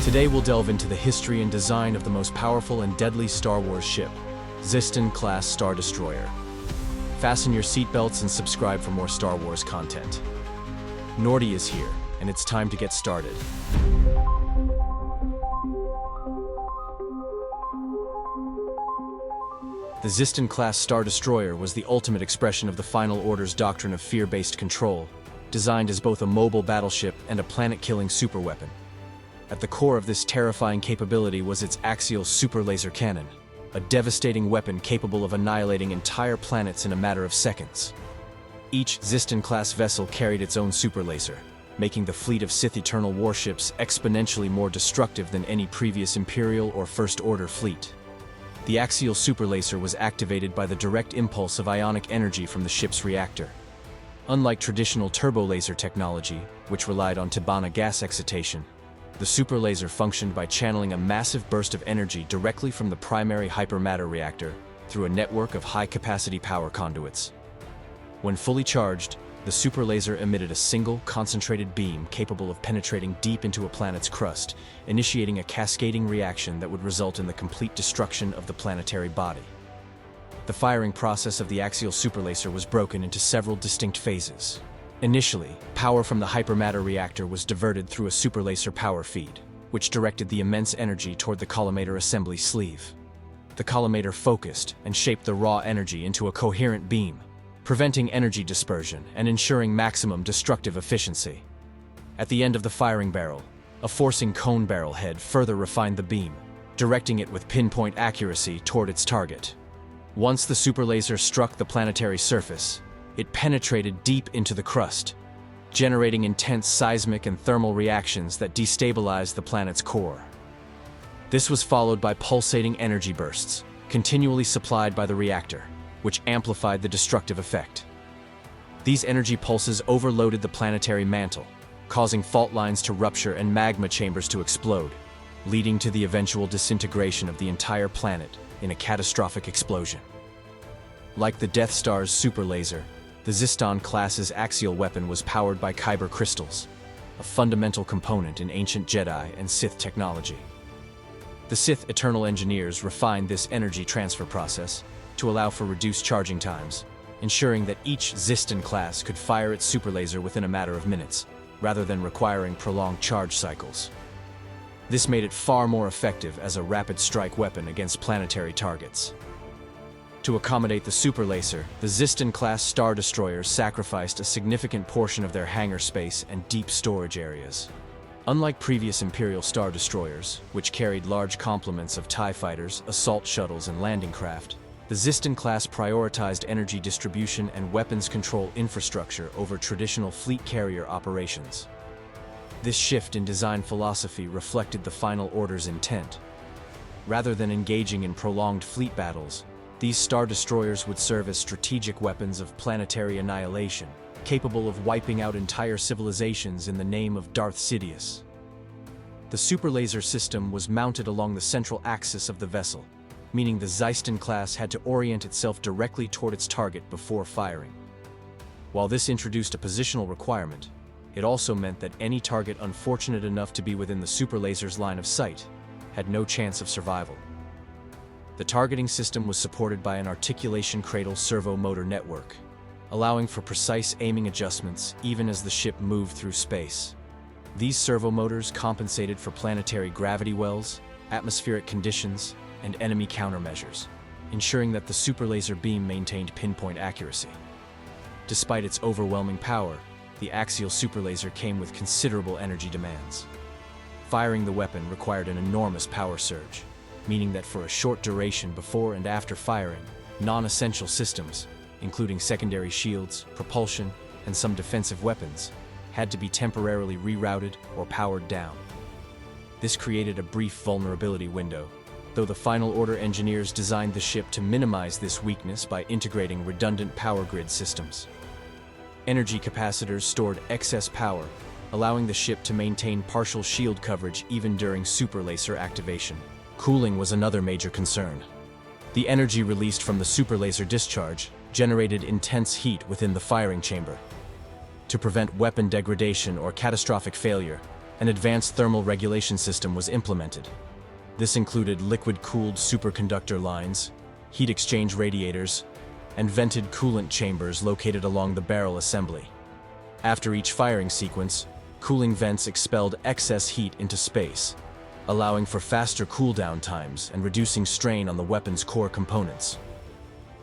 Today we'll delve into the history and design of the most powerful and deadly Star Wars ship, Xyston-class Star Destroyer. Fasten your seatbelts and subscribe for more Star Wars content. Nordy is here, and it's time to get started. The Xyston-class Star Destroyer was the ultimate expression of the Final Order's doctrine of fear-based control, designed as both a mobile battleship and a planet-killing superweapon. At the core of this terrifying capability was its axial super laser cannon, a devastating weapon capable of annihilating entire planets in a matter of seconds. Each Xyston-class vessel carried its own super laser, making the fleet of Sith Eternal warships exponentially more destructive than any previous Imperial or First Order fleet. The axial super laser was activated by the direct impulse of ionic energy from the ship's reactor. Unlike traditional turbo laser technology, which relied on Tibanna gas excitation, the super laser functioned by channeling a massive burst of energy directly from the primary hypermatter reactor through a network of high-capacity power conduits. When fully charged, the super laser emitted a single, concentrated beam capable of penetrating deep into a planet's crust, initiating a cascading reaction that would result in the complete destruction of the planetary body. The firing process of the axial super laser was broken into several distinct phases. Initially, power from the hypermatter reactor was diverted through a super laser power feed, which directed the immense energy toward the collimator assembly sleeve. The collimator focused and shaped the raw energy into a coherent beam, preventing energy dispersion and ensuring maximum destructive efficiency. At the end of the firing barrel, a forcing cone barrel head further refined the beam, directing it with pinpoint accuracy toward its target. Once the super laser struck the planetary surface, it penetrated deep into the crust, generating intense seismic and thermal reactions that destabilized the planet's core. This was followed by pulsating energy bursts, continually supplied by the reactor, which amplified the destructive effect. These energy pulses overloaded the planetary mantle, causing fault lines to rupture and magma chambers to explode, leading to the eventual disintegration of the entire planet in a catastrophic explosion. Like the Death Star's super laser, the Xyston-class's axial weapon was powered by kyber crystals, a fundamental component in ancient Jedi and Sith technology. The Sith Eternal engineers refined this energy transfer process to allow for reduced charging times, ensuring that each Xyston class could fire its super laser within a matter of minutes, rather than requiring prolonged charge cycles. This made it far more effective as a rapid strike weapon against planetary targets. To accommodate the super laser, the Xyston-class Star Destroyers sacrificed a significant portion of their hangar space and deep storage areas. Unlike previous Imperial Star Destroyers, which carried large complements of TIE fighters, assault shuttles, and landing craft, the Xyston class prioritized energy distribution and weapons control infrastructure over traditional fleet carrier operations. This shift in design philosophy reflected the Final Order's intent. Rather than engaging in prolonged fleet battles, these Star Destroyers would serve as strategic weapons of planetary annihilation, capable of wiping out entire civilizations in the name of Darth Sidious. The super laser system was mounted along the central axis of the vessel, meaning the Xyston class had to orient itself directly toward its target before firing. While this introduced a positional requirement, it also meant that any target unfortunate enough to be within the super laser's line of sight had no chance of survival. The targeting system was supported by an articulation cradle servo motor network, allowing for precise aiming adjustments even as the ship moved through space. These servo motors compensated for planetary gravity wells, atmospheric conditions, and enemy countermeasures, ensuring that the super laser beam maintained pinpoint accuracy. Despite its overwhelming power, the axial super laser came with considerable energy demands. Firing the weapon required an enormous power surge, meaning that for a short duration before and after firing, non-essential systems, including secondary shields, propulsion, and some defensive weapons, had to be temporarily rerouted or powered down. This created a brief vulnerability window, though the Final Order engineers designed the ship to minimize this weakness by integrating redundant power grid systems. Energy capacitors stored excess power, allowing the ship to maintain partial shield coverage even during super laser activation. Cooling was another major concern. The energy released from the super laser discharge generated intense heat within the firing chamber. To prevent weapon degradation or catastrophic failure, an advanced thermal regulation system was implemented. This included liquid-cooled superconductor lines, heat exchange radiators, and vented coolant chambers located along the barrel assembly. After each firing sequence, cooling vents expelled excess heat into space, allowing for faster cooldown times and reducing strain on the weapon's core components.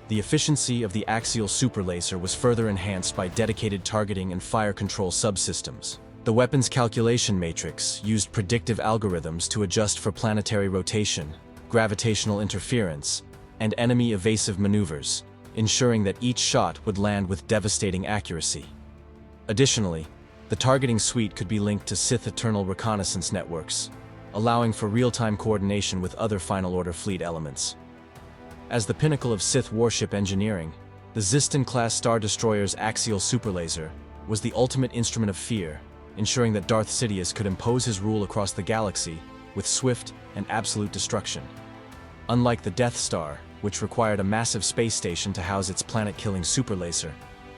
The efficiency of the axial superlaser was further enhanced by dedicated targeting and fire control subsystems. The weapon's calculation matrix used predictive algorithms to adjust for planetary rotation, gravitational interference, and enemy evasive maneuvers, ensuring that each shot would land with devastating accuracy. Additionally, the targeting suite could be linked to Sith Eternal reconnaissance networks, allowing for real-time coordination with other Final Order fleet elements. As the pinnacle of Sith warship engineering, the Xyston-class Star Destroyer's axial superlaser was the ultimate instrument of fear, ensuring that Darth Sidious could impose his rule across the galaxy with swift and absolute destruction. Unlike the Death Star, which required a massive space station to house its planet-killing superlaser,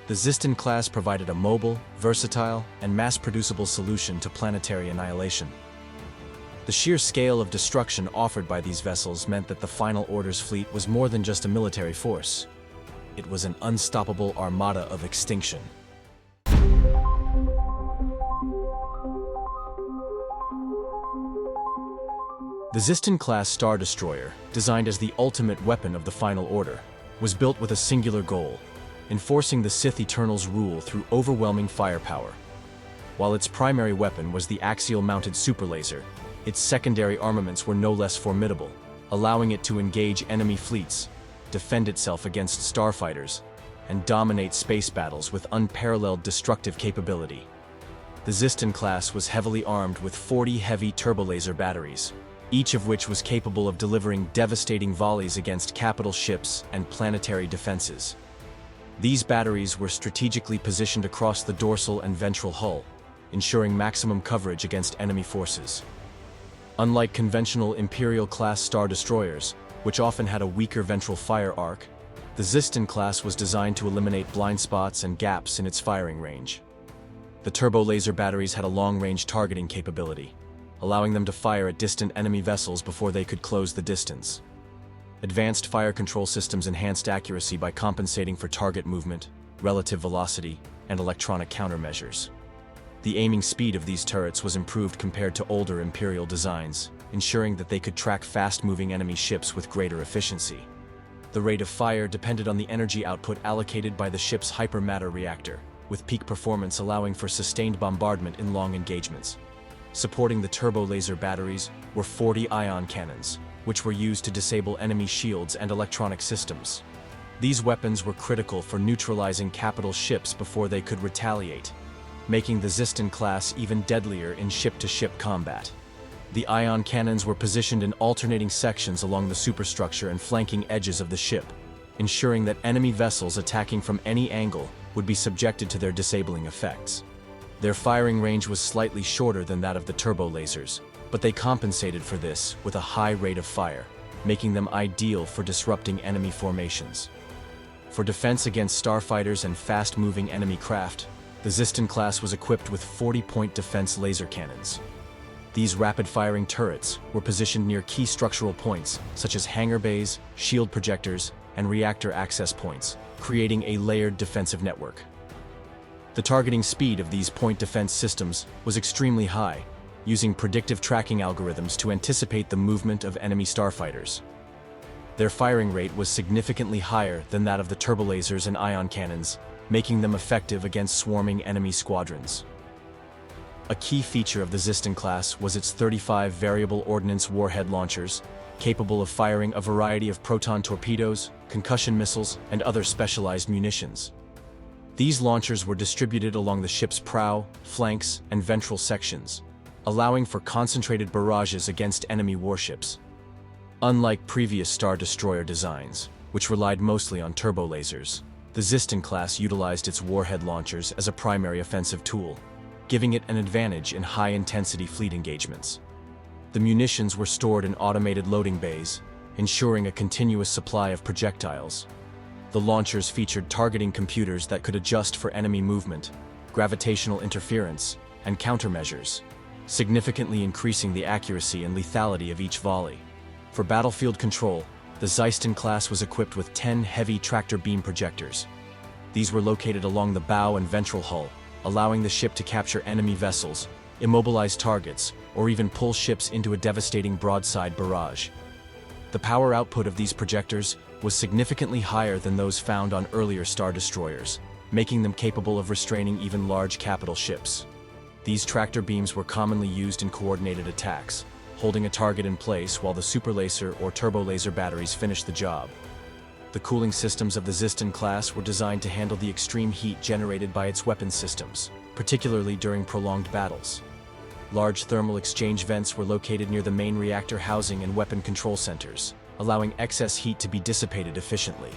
the Xyston-class provided a mobile, versatile, and mass-producible solution to planetary annihilation. The sheer scale of destruction offered by these vessels meant that the Final Order's fleet was more than just a military force. It was an unstoppable armada of extinction. The Xyston-class Star Destroyer, designed as the ultimate weapon of the Final Order, was built with a singular goal: enforcing the Sith Eternal's rule through overwhelming firepower. While its primary weapon was the axial-mounted superlaser, its secondary armaments were no less formidable, allowing it to engage enemy fleets, defend itself against starfighters, and dominate space battles with unparalleled destructive capability. The Xyston-class was heavily armed with 40 heavy turbolaser batteries, each of which was capable of delivering devastating volleys against capital ships and planetary defenses. These batteries were strategically positioned across the dorsal and ventral hull, ensuring maximum coverage against enemy forces. Unlike conventional Imperial-class Star Destroyers, which often had a weaker ventral fire arc, the Xyston-class was designed to eliminate blind spots and gaps in its firing range. The turbo laser batteries had a long-range targeting capability, allowing them to fire at distant enemy vessels before they could close the distance. Advanced fire control systems enhanced accuracy by compensating for target movement, relative velocity, and electronic countermeasures. The aiming speed of these turrets was improved compared to older Imperial designs, ensuring that they could track fast-moving enemy ships with greater efficiency. The rate of fire depended on the energy output allocated by the ship's hypermatter reactor, with peak performance allowing for sustained bombardment in long engagements. Supporting the turbo laser batteries were 40 ion cannons, which were used to disable enemy shields and electronic systems. These weapons were critical for neutralizing capital ships before they could retaliate, making the Xyston-class even deadlier in ship-to-ship combat. The ion cannons were positioned in alternating sections along the superstructure and flanking edges of the ship, ensuring that enemy vessels attacking from any angle would be subjected to their disabling effects. Their firing range was slightly shorter than that of the turbo lasers, but they compensated for this with a high rate of fire, making them ideal for disrupting enemy formations. For defense against starfighters and fast-moving enemy craft, the Xyston-class was equipped with 40-point defense laser cannons. These rapid-firing turrets were positioned near key structural points, such as hangar bays, shield projectors, and reactor access points, creating a layered defensive network. The targeting speed of these point defense systems was extremely high, using predictive tracking algorithms to anticipate the movement of enemy starfighters. Their firing rate was significantly higher than that of the turbolasers and ion cannons, making them effective against swarming enemy squadrons. A key feature of the Xyston-class was its 35 variable ordnance warhead launchers, capable of firing a variety of proton torpedoes, concussion missiles, and other specialized munitions. These launchers were distributed along the ship's prow, flanks, and ventral sections, allowing for concentrated barrages against enemy warships. Unlike previous Star Destroyer designs, which relied mostly on turbolasers, the Xyston-class utilized its warhead launchers as a primary offensive tool, giving it an advantage in high-intensity fleet engagements. The munitions were stored in automated loading bays, ensuring a continuous supply of projectiles. The launchers featured targeting computers that could adjust for enemy movement, gravitational interference, and countermeasures, significantly increasing the accuracy and lethality of each volley. For battlefield control, the Xyston-class was equipped with 10 heavy tractor beam projectors. These were located along the bow and ventral hull, allowing the ship to capture enemy vessels, immobilize targets, or even pull ships into a devastating broadside barrage. The power output of these projectors was significantly higher than those found on earlier Star Destroyers, making them capable of restraining even large capital ships. These tractor beams were commonly used in coordinated attacks, holding a target in place while the superlaser or turbo laser batteries finished the job. The cooling systems of the Xyston-class were designed to handle the extreme heat generated by its weapon systems, particularly during prolonged battles. Large thermal exchange vents were located near the main reactor housing and weapon control centers, allowing excess heat to be dissipated efficiently.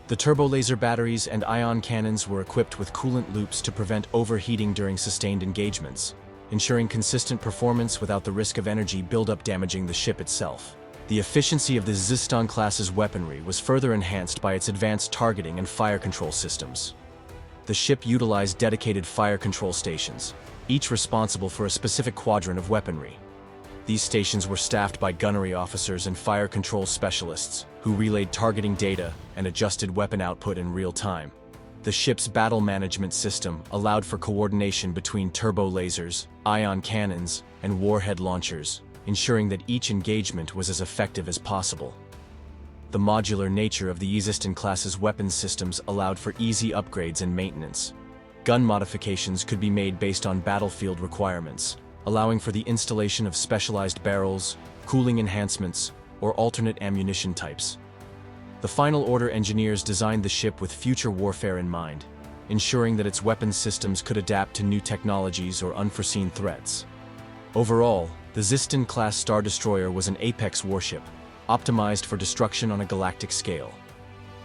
The turbo laser batteries and ion cannons were equipped with coolant loops to prevent overheating during sustained engagements, ensuring consistent performance without the risk of energy buildup damaging the ship itself. The efficiency of the Xyston-class's weaponry was further enhanced by its advanced targeting and fire control systems. The ship utilized dedicated fire control stations, each responsible for a specific quadrant of weaponry. These stations were staffed by gunnery officers and fire control specialists, who relayed targeting data and adjusted weapon output in real time. The ship's battle management system allowed for coordination between turbo lasers, ion cannons, and warhead launchers, ensuring that each engagement was as effective as possible. The modular nature of the Xyston-class's weapons systems allowed for easy upgrades and maintenance. Gun modifications could be made based on battlefield requirements, allowing for the installation of specialized barrels, cooling enhancements, or alternate ammunition types. The Final Order engineers designed the ship with future warfare in mind, ensuring that its weapons systems could adapt to new technologies or unforeseen threats. Overall, the Xyston-class Star Destroyer was an apex warship, optimized for destruction on a galactic scale.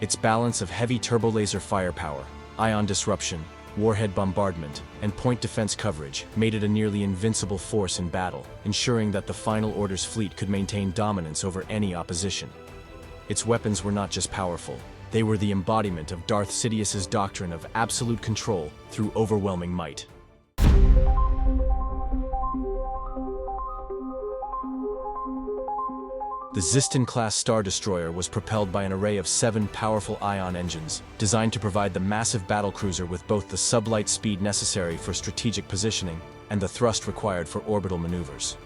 Its balance of heavy turbolaser firepower, ion disruption, warhead bombardment, and point defense coverage made it a nearly invincible force in battle, ensuring that the Final Order's fleet could maintain dominance over any opposition. Its weapons were not just powerful, they were the embodiment of Darth Sidious's doctrine of absolute control through overwhelming might. The Xyston-class Star Destroyer was propelled by an array of 7 powerful ion engines, designed to provide the massive battlecruiser with both the sublight speed necessary for strategic positioning and the thrust required for orbital maneuvers.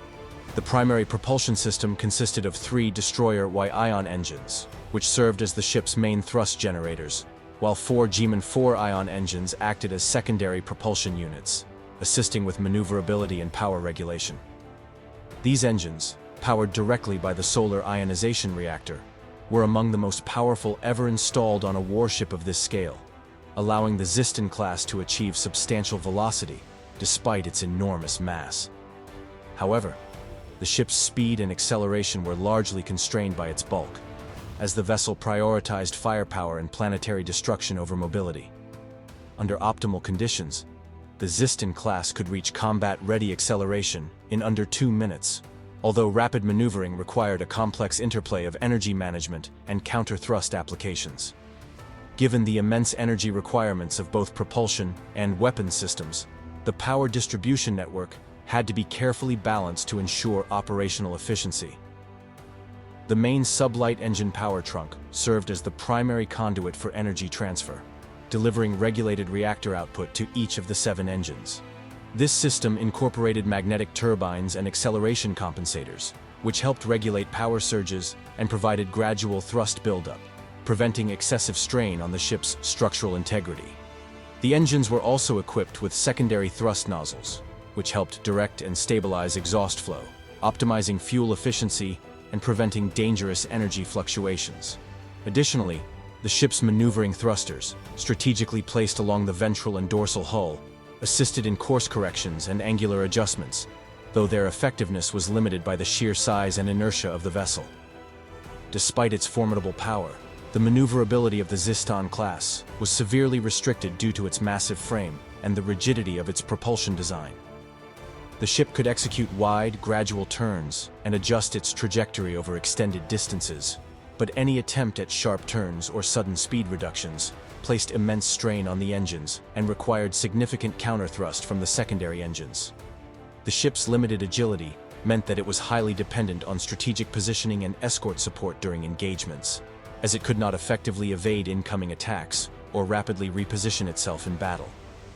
The primary propulsion system consisted of 3 Destroyer Y-ion engines, which served as the ship's main thrust generators, while 4 G-4 ion engines acted as secondary propulsion units, assisting with maneuverability and power regulation. These engines, powered directly by the solar ionization reactor, were among the most powerful ever installed on a warship of this scale, allowing the Xyston-class to achieve substantial velocity despite its enormous mass. However, the ship's speed and acceleration were largely constrained by its bulk, as the vessel prioritized firepower and planetary destruction over mobility. Under optimal conditions, the Xyston-class could reach combat-ready acceleration in under 2 minutes, although rapid maneuvering required a complex interplay of energy management and counter-thrust applications. Given the immense energy requirements of both propulsion and weapons systems, the power distribution network had to be carefully balanced to ensure operational efficiency. The main sublight engine power trunk served as the primary conduit for energy transfer, delivering regulated reactor output to each of the 7 engines. This system incorporated magnetic turbines and acceleration compensators, which helped regulate power surges and provided gradual thrust buildup, preventing excessive strain on the ship's structural integrity. The engines were also equipped with secondary thrust nozzles, which helped direct and stabilize exhaust flow, optimizing fuel efficiency and preventing dangerous energy fluctuations. Additionally, the ship's maneuvering thrusters, strategically placed along the ventral and dorsal hull, assisted in course corrections and angular adjustments, though their effectiveness was limited by the sheer size and inertia of the vessel. Despite its formidable power, the maneuverability of the Xyston-class was severely restricted due to its massive frame and the rigidity of its propulsion design. The ship could execute wide, gradual turns and adjust its trajectory over extended distances, but any attempt at sharp turns or sudden speed reductions placed immense strain on the engines and required significant counterthrust from the secondary engines. The ship's limited agility meant that it was highly dependent on strategic positioning and escort support during engagements, as it could not effectively evade incoming attacks or rapidly reposition itself in battle.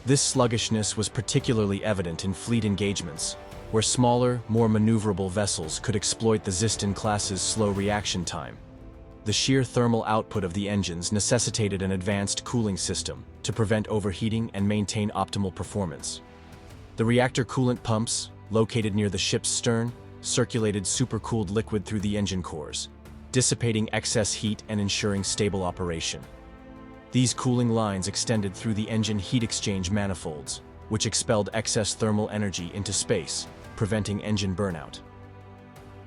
This sluggishness was particularly evident in fleet engagements, where smaller, more maneuverable vessels could exploit the Xyston-class's slow reaction time. The sheer thermal output of the engines necessitated an advanced cooling system to prevent overheating and maintain optimal performance. The reactor coolant pumps, located near the ship's stern, circulated supercooled liquid through the engine cores, dissipating excess heat and ensuring stable operation. These cooling lines extended through the engine heat exchange manifolds, which expelled excess thermal energy into space, preventing engine burnout.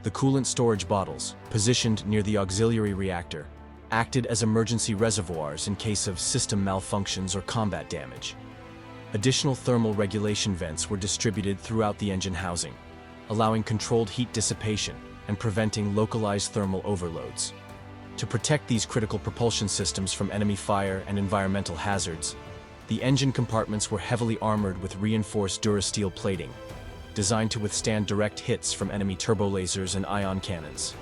The coolant storage bottles, positioned near the auxiliary reactor, acted as emergency reservoirs in case of system malfunctions or combat damage. Additional thermal regulation vents were distributed throughout the engine housing, allowing controlled heat dissipation and preventing localized thermal overloads. To protect these critical propulsion systems from enemy fire and environmental hazards, the engine compartments were heavily armored with reinforced durasteel plating, designed to withstand direct hits from enemy turbolasers and ion cannons.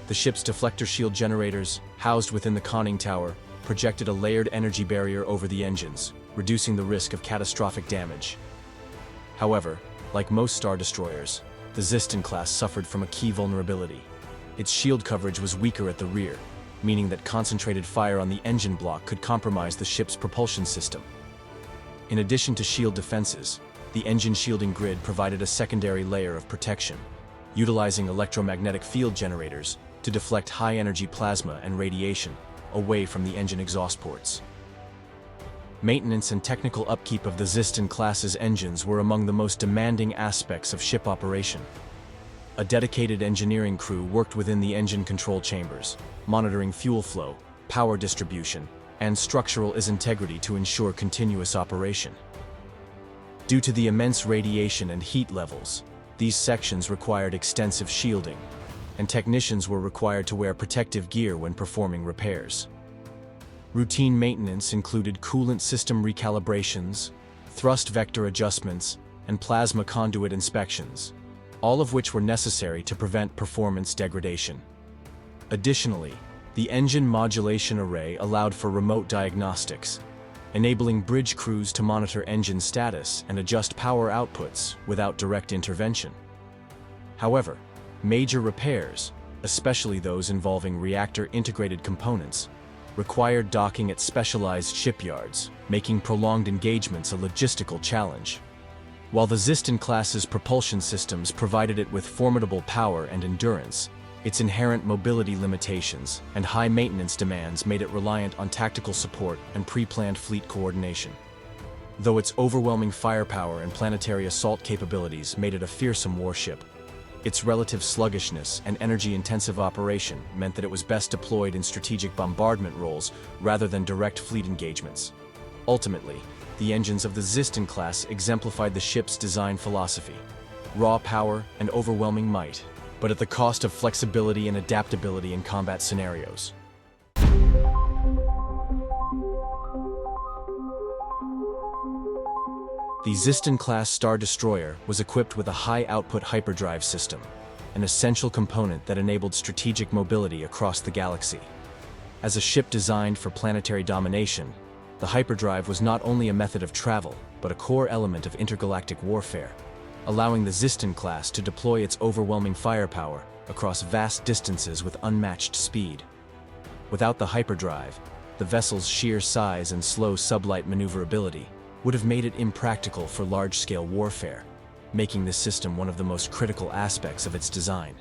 The ship's deflector shield generators, housed within the conning tower, projected a layered energy barrier over the engines, reducing the risk of catastrophic damage. However, like most Star Destroyers, the Xyston-class suffered from a key vulnerability. Its shield coverage was weaker at the rear, meaning that concentrated fire on the engine block could compromise the ship's propulsion system. In addition to shield defenses, the engine shielding grid provided a secondary layer of protection, utilizing electromagnetic field generators to deflect high-energy plasma and radiation away from the engine exhaust ports. Maintenance and technical upkeep of the Xyston-class's engines were among the most demanding aspects of ship operation. A dedicated engineering crew worked within the engine control chambers, monitoring fuel flow, power distribution, and structural integrity to ensure continuous operation. Due to the immense radiation and heat levels, these sections required extensive shielding, and technicians were required to wear protective gear when performing repairs. Routine maintenance included coolant system recalibrations, thrust vector adjustments, and plasma conduit inspections, all of which were necessary to prevent performance degradation. Additionally, the engine modulation array allowed for remote diagnostics, enabling bridge crews to monitor engine status and adjust power outputs without direct intervention. However, major repairs, especially those involving reactor integrated components, required docking at specialized shipyards, making prolonged engagements a logistical challenge. While the Xyston-class's propulsion systems provided it with formidable power and endurance, its inherent mobility limitations and high maintenance demands made it reliant on tactical support and pre-planned fleet coordination. Though its overwhelming firepower and planetary assault capabilities made it a fearsome warship, its relative sluggishness and energy-intensive operation meant that it was best deployed in strategic bombardment roles rather than direct fleet engagements. Ultimately, the engines of the Xyston-class exemplified the ship's design philosophy: raw power and overwhelming might, but at the cost of flexibility and adaptability in combat scenarios. The Xyston-class Star Destroyer was equipped with a high-output hyperdrive system, an essential component that enabled strategic mobility across the galaxy. As a ship designed for planetary domination, the hyperdrive was not only a method of travel, but a core element of intergalactic warfare, allowing the Xyston-class to deploy its overwhelming firepower across vast distances with unmatched speed. Without the hyperdrive, the vessel's sheer size and slow sublight maneuverability would have made it impractical for large-scale warfare, making this system one of the most critical aspects of its design.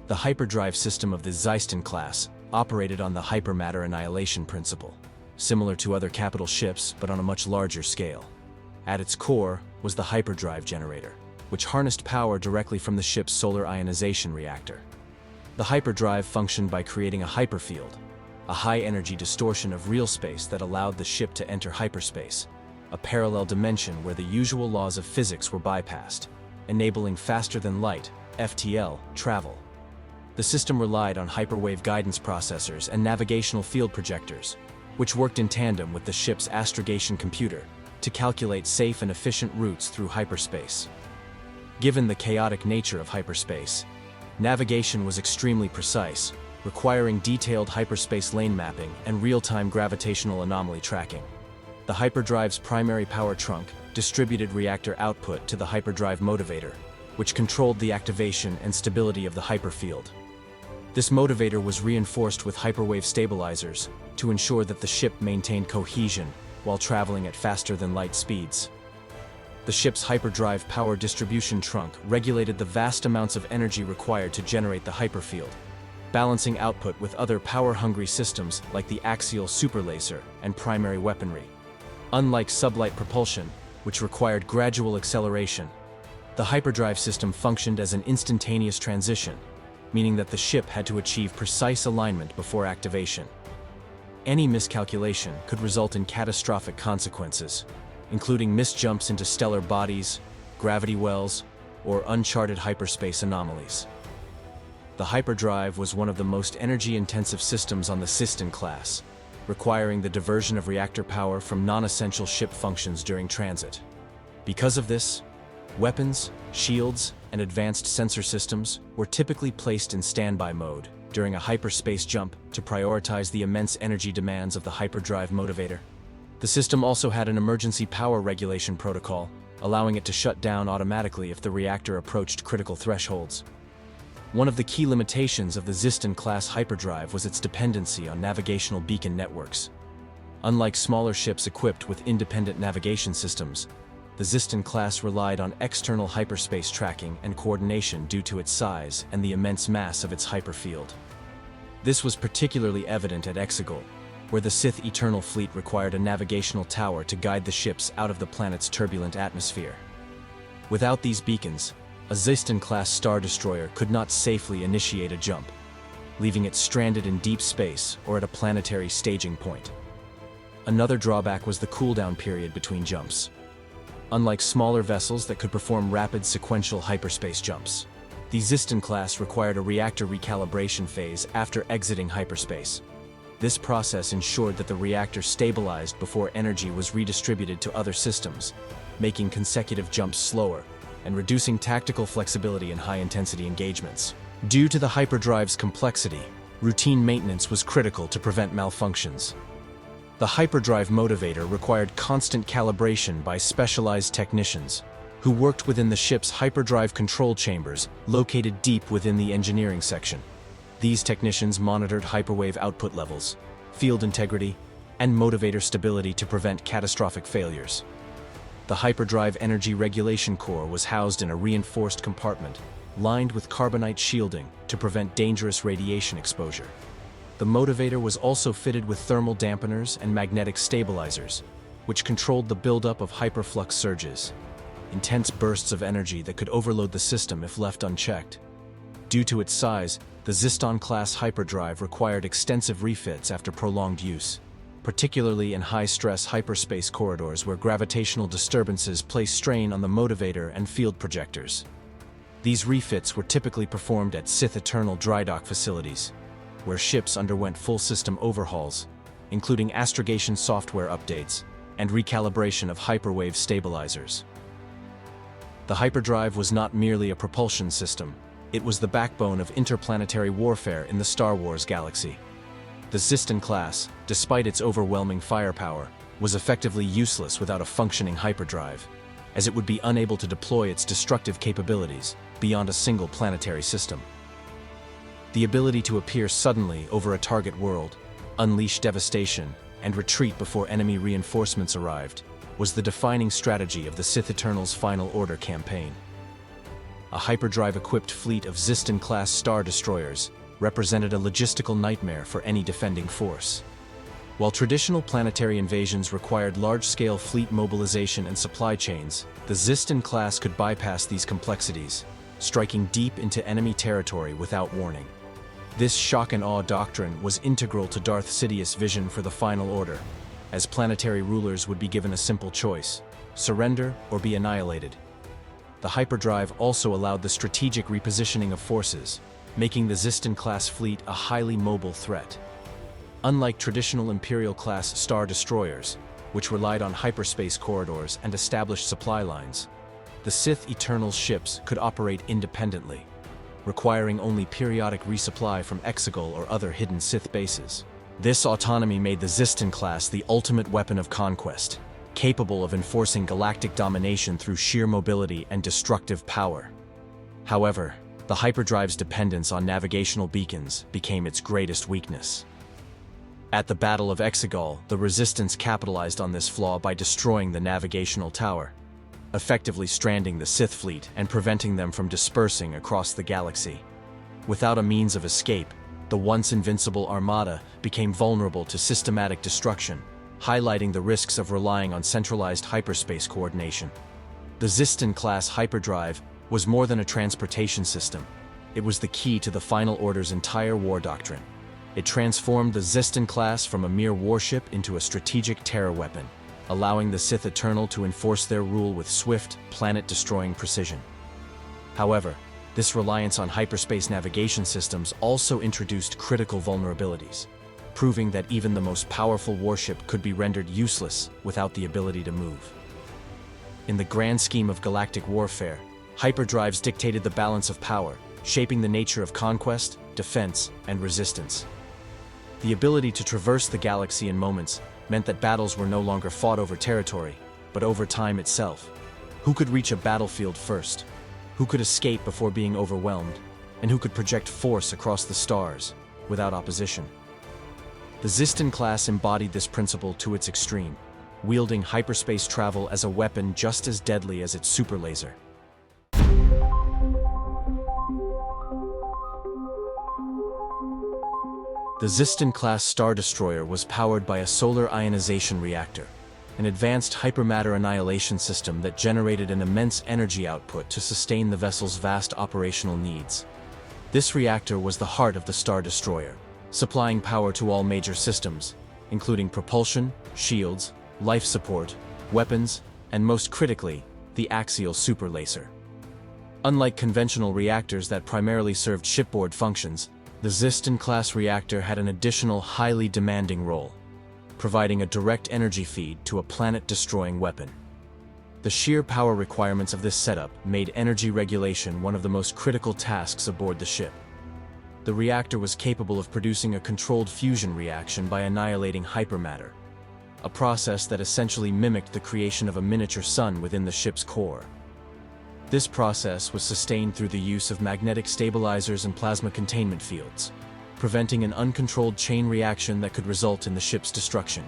The hyperdrive system of the Xyston-class operated on the hypermatter annihilation principle, similar to other capital ships but on a much larger scale. At its core was the hyperdrive generator, which harnessed power directly from the ship's solar ionization reactor. The hyperdrive functioned by creating a hyperfield, a high-energy distortion of real space that allowed the ship to enter hyperspace, a parallel dimension where the usual laws of physics were bypassed, enabling faster-than-light, FTL, travel. The system relied on hyperwave guidance processors and navigational field projectors, which worked in tandem with the ship's astrogation computer to calculate safe and efficient routes through hyperspace. Given the chaotic nature of hyperspace, navigation was extremely precise, requiring detailed hyperspace lane mapping and real-time gravitational anomaly tracking. The hyperdrive's primary power trunk distributed reactor output to the hyperdrive motivator, which controlled the activation and stability of the hyperfield. This motivator was reinforced with hyperwave stabilizers to ensure that the ship maintained cohesion while traveling at faster-than-light speeds. The ship's hyperdrive power distribution trunk regulated the vast amounts of energy required to generate the hyperfield, balancing output with other power-hungry systems like the axial superlaser and primary weaponry. Unlike sublight propulsion, which required gradual acceleration, the hyperdrive system functioned as an instantaneous transition, meaning that the ship had to achieve precise alignment before activation. Any miscalculation could result in catastrophic consequences, including missed jumps into stellar bodies, gravity wells, or uncharted hyperspace anomalies. The hyperdrive was one of the most energy-intensive systems on the Xyston-class, requiring the diversion of reactor power from non-essential ship functions during transit. Because of this, weapons, shields, and advanced sensor systems were typically placed in standby mode during a hyperspace jump to prioritize the immense energy demands of the hyperdrive motivator. The system also had an emergency power regulation protocol, allowing it to shut down automatically if the reactor approached critical thresholds. One of the key limitations of the Xyston-class hyperdrive was its dependency on navigational beacon networks. Unlike smaller ships equipped with independent navigation systems, the Xyston-class relied on external hyperspace tracking and coordination due to its size and the immense mass of its hyperfield. This was particularly evident at Exegol, where the Sith Eternal fleet required a navigational tower to guide the ships out of the planet's turbulent atmosphere. Without these beacons, a Xyston-class Star Destroyer could not safely initiate a jump, leaving it stranded in deep space or at a planetary staging point. Another drawback was the cooldown period between jumps. Unlike smaller vessels that could perform rapid sequential hyperspace jumps, the Xyston-class required a reactor recalibration phase after exiting hyperspace. This process ensured that the reactor stabilized before energy was redistributed to other systems, making consecutive jumps slower and reducing tactical flexibility in high-intensity engagements. Due to the hyperdrive's complexity, routine maintenance was critical to prevent malfunctions. The hyperdrive motivator required constant calibration by specialized technicians who worked within the ship's hyperdrive control chambers located deep within the engineering section. These technicians monitored hyperwave output levels, field integrity, and motivator stability to prevent catastrophic failures. The hyperdrive energy regulation core was housed in a reinforced compartment, lined with carbonite shielding to prevent dangerous radiation exposure. The motivator was also fitted with thermal dampeners and magnetic stabilizers, which controlled the buildup of hyperflux surges, intense bursts of energy that could overload the system if left unchecked. Due to its size, the Xyston-class hyperdrive required extensive refits after prolonged use, particularly in high-stress hyperspace corridors where gravitational disturbances place strain on the motivator and field projectors. These refits were typically performed at Sith Eternal dry dock facilities, where ships underwent full system overhauls, including astrogation software updates and recalibration of hyperwave stabilizers. The hyperdrive was not merely a propulsion system, it was the backbone of interplanetary warfare in the Star Wars galaxy. The Xyston-class, despite its overwhelming firepower, was effectively useless without a functioning hyperdrive, as it would be unable to deploy its destructive capabilities beyond a single planetary system. The ability to appear suddenly over a target world, unleash devastation, and retreat before enemy reinforcements arrived was the defining strategy of the Sith Eternal's Final Order campaign. A hyperdrive-equipped fleet of Xyston-class Star Destroyers represented a logistical nightmare for any defending force. While traditional planetary invasions required large-scale fleet mobilization and supply chains, the Xyston-class could bypass these complexities, striking deep into enemy territory without warning. This shock-and-awe doctrine was integral to Darth Sidious's vision for the Final Order, as planetary rulers would be given a simple choice: surrender or be annihilated. The hyperdrive also allowed the strategic repositioning of forces, making the Xyston-class fleet a highly mobile threat. Unlike traditional Imperial-class Star Destroyers, which relied on hyperspace corridors and established supply lines, the Sith Eternal ships could operate independently, requiring only periodic resupply from Exegol or other hidden Sith bases. This autonomy made the Xyston-class the ultimate weapon of conquest, capable of enforcing galactic domination through sheer mobility and destructive power. However, the Hyperdrive's dependence on navigational beacons became its greatest weakness. At the Battle of Exegol, the Resistance capitalized on this flaw by destroying the navigational tower, effectively stranding the Sith fleet and preventing them from dispersing across the galaxy. Without a means of escape, the once invincible Armada became vulnerable to systematic destruction, highlighting the risks of relying on centralized hyperspace coordination. The Xyston-class Hyperdrive was more than a transportation system. It was the key to the Final Order's entire war doctrine. It transformed the Xyston-class from a mere warship into a strategic terror weapon, allowing the Sith Eternal to enforce their rule with swift, planet-destroying precision. However, this reliance on hyperspace navigation systems also introduced critical vulnerabilities, proving that even the most powerful warship could be rendered useless without the ability to move. In the grand scheme of galactic warfare, hyperdrives dictated the balance of power, shaping the nature of conquest, defense, and resistance. The ability to traverse the galaxy in moments meant that battles were no longer fought over territory, but over time itself. Who could reach a battlefield first? Who could escape before being overwhelmed? And who could project force across the stars without opposition? The Xyston-class embodied this principle to its extreme, wielding hyperspace travel as a weapon just as deadly as its superlaser. The Xyston-class Star Destroyer was powered by a solar ionization reactor, an advanced hypermatter annihilation system that generated an immense energy output to sustain the vessel's vast operational needs. This reactor was the heart of the Star Destroyer, supplying power to all major systems, including propulsion, shields, life support, weapons, and most critically, the axial superlaser. Unlike conventional reactors that primarily served shipboard functions, the Xyston-class reactor had an additional highly demanding role, providing a direct energy feed to a planet-destroying weapon. The sheer power requirements of this setup made energy regulation one of the most critical tasks aboard the ship. The reactor was capable of producing a controlled fusion reaction by annihilating hypermatter, a process that essentially mimicked the creation of a miniature sun within the ship's core. This process was sustained through the use of magnetic stabilizers and plasma containment fields, preventing an uncontrolled chain reaction that could result in the ship's destruction.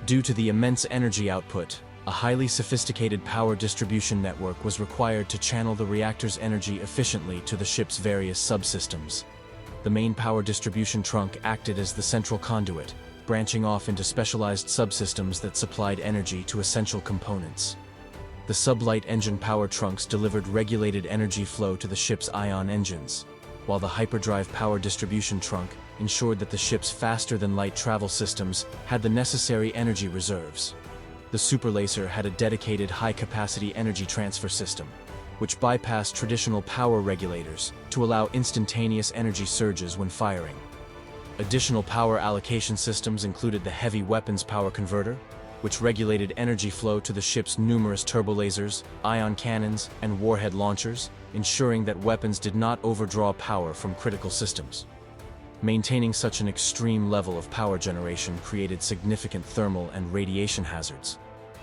Due to the immense energy output, a highly sophisticated power distribution network was required to channel the reactor's energy efficiently to the ship's various subsystems. The main power distribution trunk acted as the central conduit, branching off into specialized subsystems that supplied energy to essential components. The sublight engine power trunks delivered regulated energy flow to the ship's ion engines, while the hyperdrive power distribution trunk ensured that the ship's faster-than-light travel systems had the necessary energy reserves. The superlaser had a dedicated high-capacity energy transfer system, which bypassed traditional power regulators to allow instantaneous energy surges when firing. Additional power allocation systems included the heavy weapons power converter, which regulated energy flow to the ship's numerous turbolasers, ion cannons, and warhead launchers, ensuring that weapons did not overdraw power from critical systems. Maintaining such an extreme level of power generation created significant thermal and radiation hazards,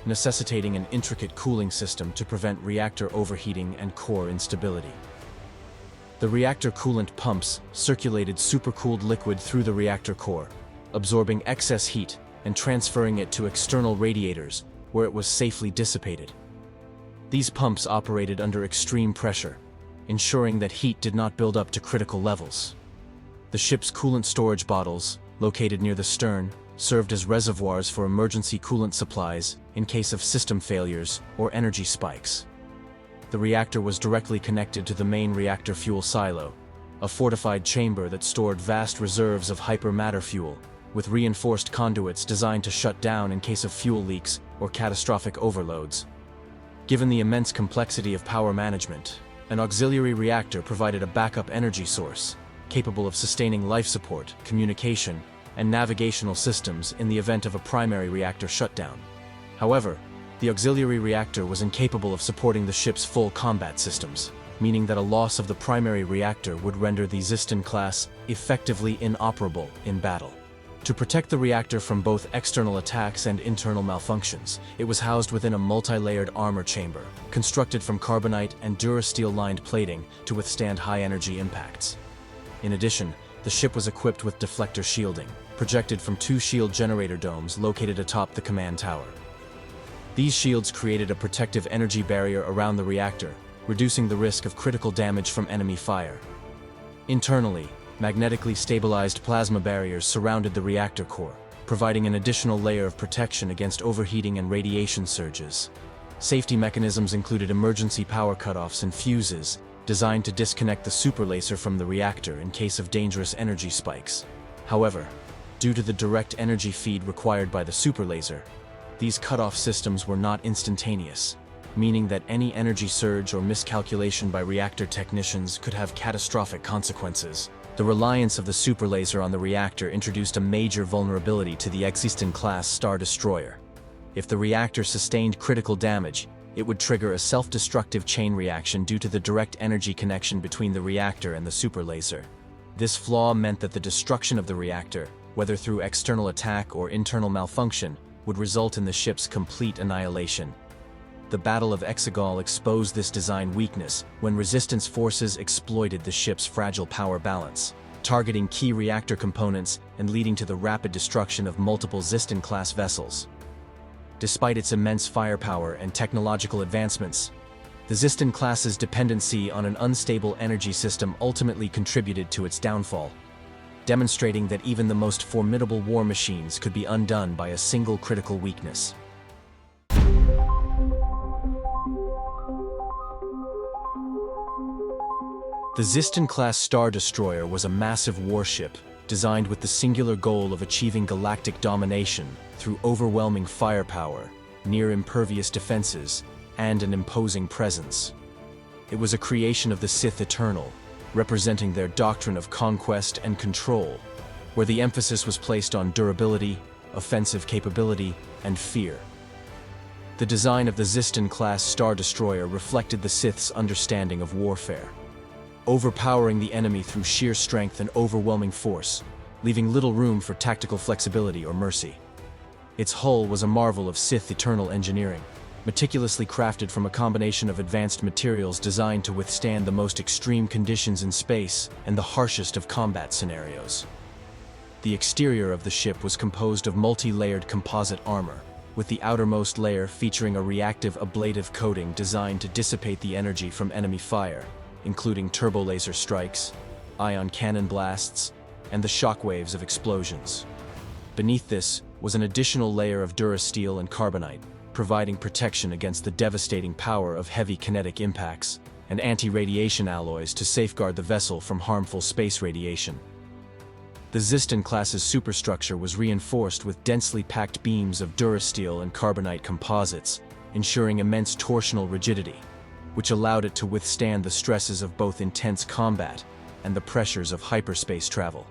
necessitating an intricate cooling system to prevent reactor overheating and core instability. The reactor coolant pumps circulated supercooled liquid through the reactor core, absorbing excess heat and transferring it to external radiators, where it was safely dissipated. These pumps operated under extreme pressure, ensuring that heat did not build up to critical levels. The ship's coolant storage bottles, located near the stern, served as reservoirs for emergency coolant supplies in case of system failures or energy spikes. The reactor was directly connected to the main reactor fuel silo, a fortified chamber that stored vast reserves of hypermatter fuel, with reinforced conduits designed to shut down in case of fuel leaks or catastrophic overloads. Given the immense complexity of power management, an auxiliary reactor provided a backup energy source, capable of sustaining life support, communication, and navigational systems in the event of a primary reactor shutdown. However, The auxiliary reactor was incapable of supporting the ship's full combat systems, meaning that a loss of the primary reactor would render the Xyston-class effectively inoperable in battle. To protect the reactor from both external attacks and internal malfunctions, it was housed within a multi-layered armor chamber, constructed from carbonite and durasteel-lined plating to withstand high-energy impacts. In addition, the ship was equipped with deflector shielding, projected from 2 shield generator domes located atop the command tower. These shields created a protective energy barrier around the reactor, reducing the risk of critical damage from enemy fire. Internally, magnetically stabilized plasma barriers surrounded the reactor core, providing an additional layer of protection against overheating and radiation surges. Safety mechanisms included emergency power cutoffs and fuses, designed to disconnect the superlaser from the reactor in case of dangerous energy spikes. However, due to the direct energy feed required by the superlaser, these cutoff systems were not instantaneous, meaning that any energy surge or miscalculation by reactor technicians could have catastrophic consequences. The reliance of the superlaser on the reactor introduced a major vulnerability to the Xyston-class Star Destroyer. If the reactor sustained critical damage, it would trigger a self-destructive chain reaction due to the direct energy connection between the reactor and the superlaser. This flaw meant that the destruction of the reactor, whether through external attack or internal malfunction, would result in the ship's complete annihilation. The Battle of Exegol exposed this design weakness when resistance forces exploited the ship's fragile power balance, targeting key reactor components and leading to the rapid destruction of multiple Xyston-class vessels. Despite its immense firepower and technological advancements, the Xyston-class's dependency on an unstable energy system ultimately contributed to its downfall, demonstrating that even the most formidable war machines could be undone by a single critical weakness. The Xyston-class Star Destroyer was a massive warship designed with the singular goal of achieving galactic domination through overwhelming firepower, near-impervious defenses, and an imposing presence. It was a creation of the Sith Eternal, representing their doctrine of conquest and control, where the emphasis was placed on durability, offensive capability, and fear. The design of the Xyston-class Star Destroyer reflected the Sith's understanding of warfare, overpowering the enemy through sheer strength and overwhelming force, leaving little room for tactical flexibility or mercy. Its hull was a marvel of Sith Eternal engineering, meticulously crafted from a combination of advanced materials designed to withstand the most extreme conditions in space and the harshest of combat scenarios. The exterior of the ship was composed of multi-layered composite armor, with the outermost layer featuring a reactive ablative coating designed to dissipate the energy from enemy fire, including turbo-laser strikes, ion cannon blasts, and the shockwaves of explosions. Beneath this was an additional layer of durasteel and carbonite, providing protection against the devastating power of heavy kinetic impacts, and anti-radiation alloys to safeguard the vessel from harmful space radiation. The Xyston-class's superstructure was reinforced with densely packed beams of durasteel and carbonite composites, ensuring immense torsional rigidity, which allowed it to withstand the stresses of both intense combat and the pressures of hyperspace travel.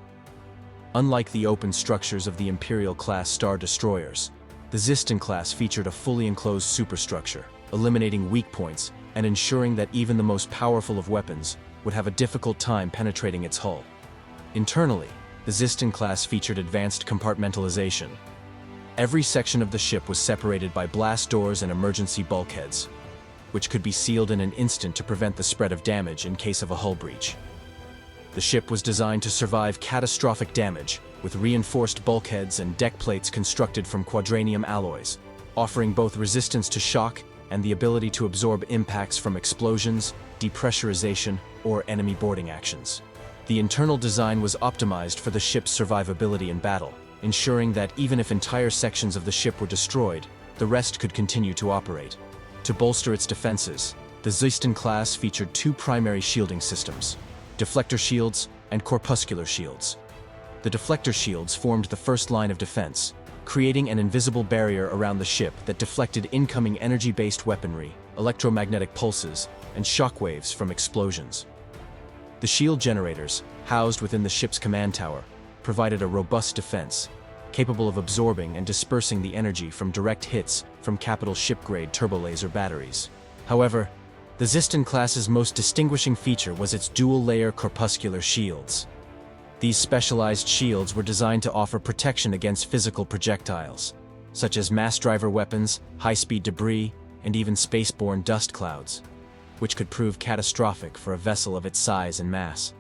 Unlike the open structures of the Imperial-class Star Destroyers, the Xyston-class featured a fully enclosed superstructure, eliminating weak points and ensuring that even the most powerful of weapons would have a difficult time penetrating its hull. Internally, the Xyston-class featured advanced compartmentalization. Every section of the ship was separated by blast doors and emergency bulkheads, which could be sealed in an instant to prevent the spread of damage in case of a hull breach. The ship was designed to survive catastrophic damage, with reinforced bulkheads and deck plates constructed from quadranium alloys, offering both resistance to shock and the ability to absorb impacts from explosions, depressurization, or enemy boarding actions. The internal design was optimized for the ship's survivability in battle, ensuring that even if entire sections of the ship were destroyed, the rest could continue to operate. To bolster its defenses, the Xyston-class featured 2 primary shielding systems: deflector shields and corpuscular shields. The deflector shields formed the first line of defense, creating an invisible barrier around the ship that deflected incoming energy-based weaponry, electromagnetic pulses, and shockwaves from explosions. The shield generators, housed within the ship's command tower, provided a robust defense, capable of absorbing and dispersing the energy from direct hits from capital ship-grade turbolaser batteries. However, the Xyston-class's most distinguishing feature was its dual-layer corpuscular shields. These specialized shields were designed to offer protection against physical projectiles, such as mass-driver weapons, high-speed debris, and even spaceborne dust clouds, which could prove catastrophic for a vessel of its size and mass.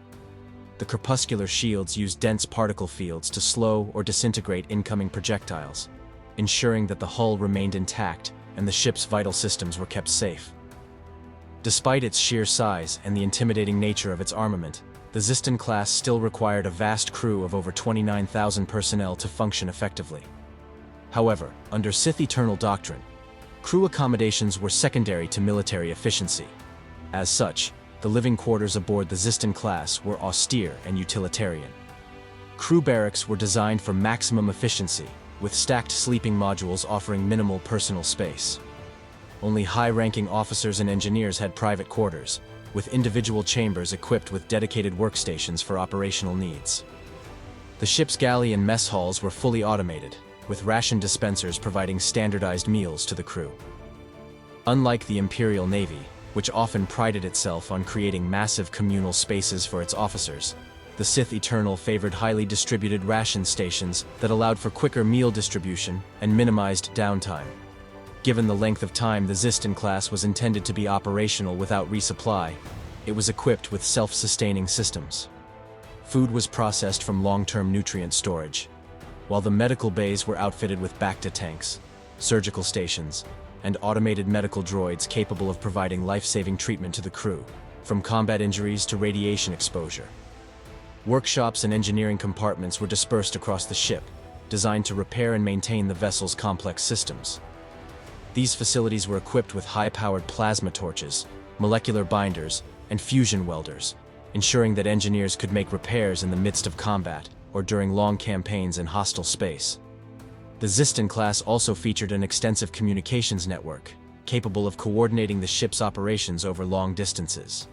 The corpuscular shields used dense particle fields to slow or disintegrate incoming projectiles, ensuring that the hull remained intact and the ship's vital systems were kept safe. Despite its sheer size and the intimidating nature of its armament, the Xyston-class still required a vast crew of over 29,000 personnel to function effectively. However, under Sith Eternal doctrine, crew accommodations were secondary to military efficiency. As such, the living quarters aboard the Xyston-class were austere and utilitarian. Crew barracks were designed for maximum efficiency, with stacked sleeping modules offering minimal personal space. Only high-ranking officers and engineers had private quarters, with individual chambers equipped with dedicated workstations for operational needs. The ship's galley and mess halls were fully automated, with ration dispensers providing standardized meals to the crew. Unlike the Imperial Navy, which often prided itself on creating massive communal spaces for its officers, the Sith Eternal favored highly distributed ration stations that allowed for quicker meal distribution and minimized downtime. Given the length of time the Xyston-class was intended to be operational without resupply, it was equipped with self-sustaining systems. Food was processed from long-term nutrient storage, while the medical bays were outfitted with Bacta tanks, surgical stations, and automated medical droids capable of providing life-saving treatment to the crew, from combat injuries to radiation exposure. Workshops and engineering compartments were dispersed across the ship, designed to repair and maintain the vessel's complex systems. These facilities were equipped with high-powered plasma torches, molecular binders, and fusion welders, ensuring that engineers could make repairs in the midst of combat or during long campaigns in hostile space. The Xyston-class also featured an extensive communications network, capable of coordinating the ship's operations over long distances.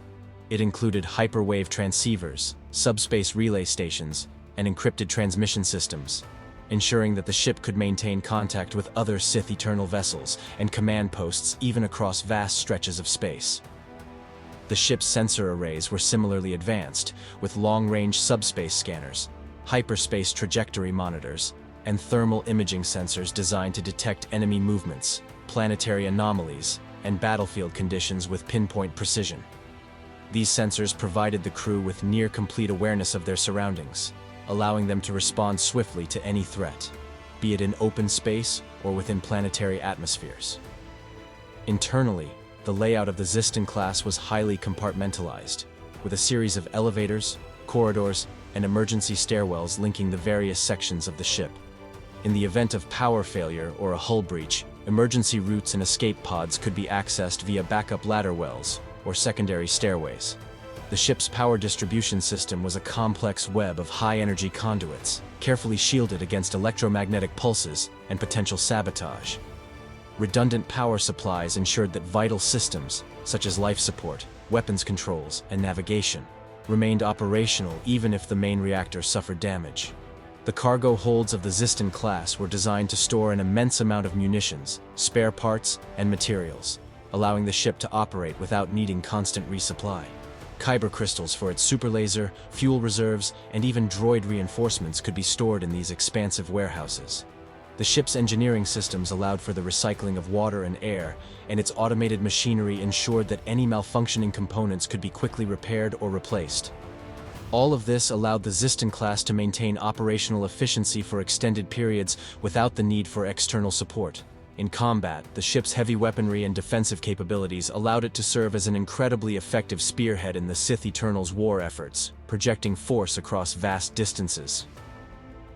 It included hyperwave transceivers, subspace relay stations, and encrypted transmission systems, ensuring that the ship could maintain contact with other Sith Eternal vessels and command posts even across vast stretches of space. The ship's sensor arrays were similarly advanced, with long-range subspace scanners, hyperspace trajectory monitors, and thermal imaging sensors designed to detect enemy movements, planetary anomalies, and battlefield conditions with pinpoint precision. These sensors provided the crew with near-complete awareness of their surroundings, allowing them to respond swiftly to any threat, be it in open space or within planetary atmospheres. Internally, the layout of the Xyston-class was highly compartmentalized, with a series of elevators, corridors, and emergency stairwells linking the various sections of the ship. In the event of power failure or a hull breach, emergency routes and escape pods could be accessed via backup ladder wells or secondary stairways. The ship's power distribution system was a complex web of high-energy conduits, carefully shielded against electromagnetic pulses and potential sabotage. Redundant power supplies ensured that vital systems, such as life support, weapons controls, and navigation, remained operational even if the main reactor suffered damage. The cargo holds of the Xyston-class were designed to store an immense amount of munitions, spare parts, and materials, allowing the ship to operate without needing constant resupply. Kyber crystals for its superlaser, fuel reserves, and even droid reinforcements could be stored in these expansive warehouses. The ship's engineering systems allowed for the recycling of water and air, and its automated machinery ensured that any malfunctioning components could be quickly repaired or replaced. All of this allowed the Xyston-class to maintain operational efficiency for extended periods without the need for external support. In combat, the ship's heavy weaponry and defensive capabilities allowed it to serve as an incredibly effective spearhead in the Sith Eternal's war efforts, projecting force across vast distances.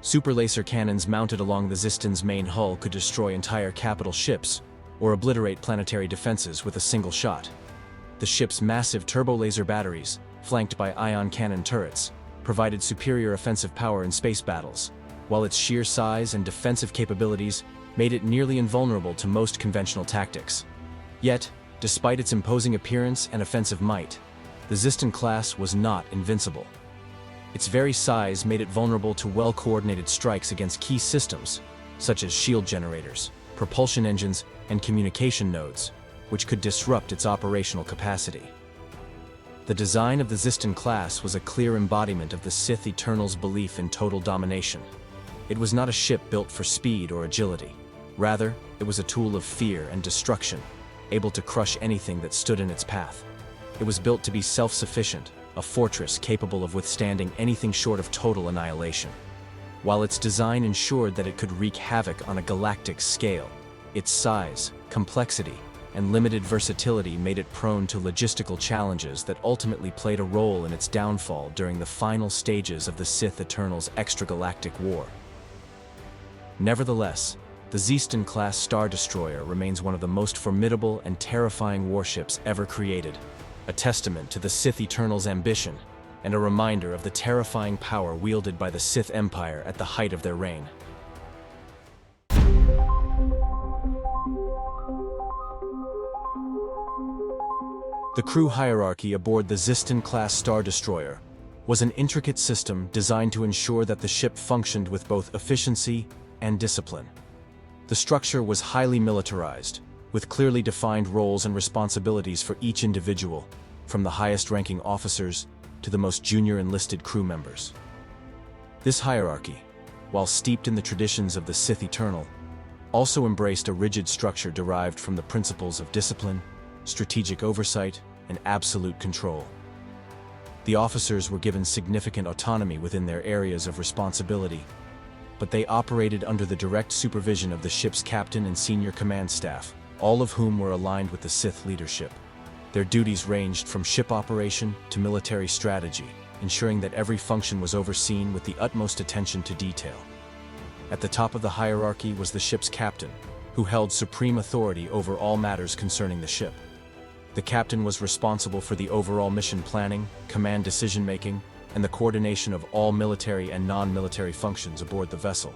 Superlaser cannons mounted along the Xyston's main hull could destroy entire capital ships, or obliterate planetary defenses with a single shot. The ship's massive turbolaser batteries, flanked by ion cannon turrets, provided superior offensive power in space battles, while its sheer size and defensive capabilities made it nearly invulnerable to most conventional tactics. Yet, despite its imposing appearance and offensive might, the Xyston-class was not invincible. Its very size made it vulnerable to well-coordinated strikes against key systems, such as shield generators, propulsion engines, and communication nodes, which could disrupt its operational capacity. The design of the Xyston-class was a clear embodiment of the Sith Eternal's belief in total domination. It was not a ship built for speed or agility. Rather, it was a tool of fear and destruction, able to crush anything that stood in its path. It was built to be self-sufficient, a fortress capable of withstanding anything short of total annihilation. While its design ensured that it could wreak havoc on a galactic scale, its size, complexity, and limited versatility made it prone to logistical challenges that ultimately played a role in its downfall during the final stages of the Sith Eternal's extragalactic war. Nevertheless, the Xyston-class Star Destroyer remains one of the most formidable and terrifying warships ever created, a testament to the Sith Eternal's ambition and a reminder of the terrifying power wielded by the Sith Empire at the height of their reign. The crew hierarchy aboard the Xyston-class Star Destroyer was an intricate system designed to ensure that the ship functioned with both efficiency and discipline. The structure was highly militarized, with clearly defined roles and responsibilities for each individual, from the highest-ranking officers to the most junior enlisted crew members. This hierarchy, while steeped in the traditions of the Sith Eternal, also embraced a rigid structure derived from the principles of discipline, strategic oversight, and absolute control. The officers were given significant autonomy within their areas of responsibility, but they operated under the direct supervision of the ship's captain and senior command staff, all of whom were aligned with the Sith leadership. Their duties ranged from ship operation to military strategy, ensuring that every function was overseen with the utmost attention to detail. At the top of the hierarchy was the ship's captain, who held supreme authority over all matters concerning the ship. The captain was responsible for the overall mission planning, command decision-making, and the coordination of all military and non-military functions aboard the vessel.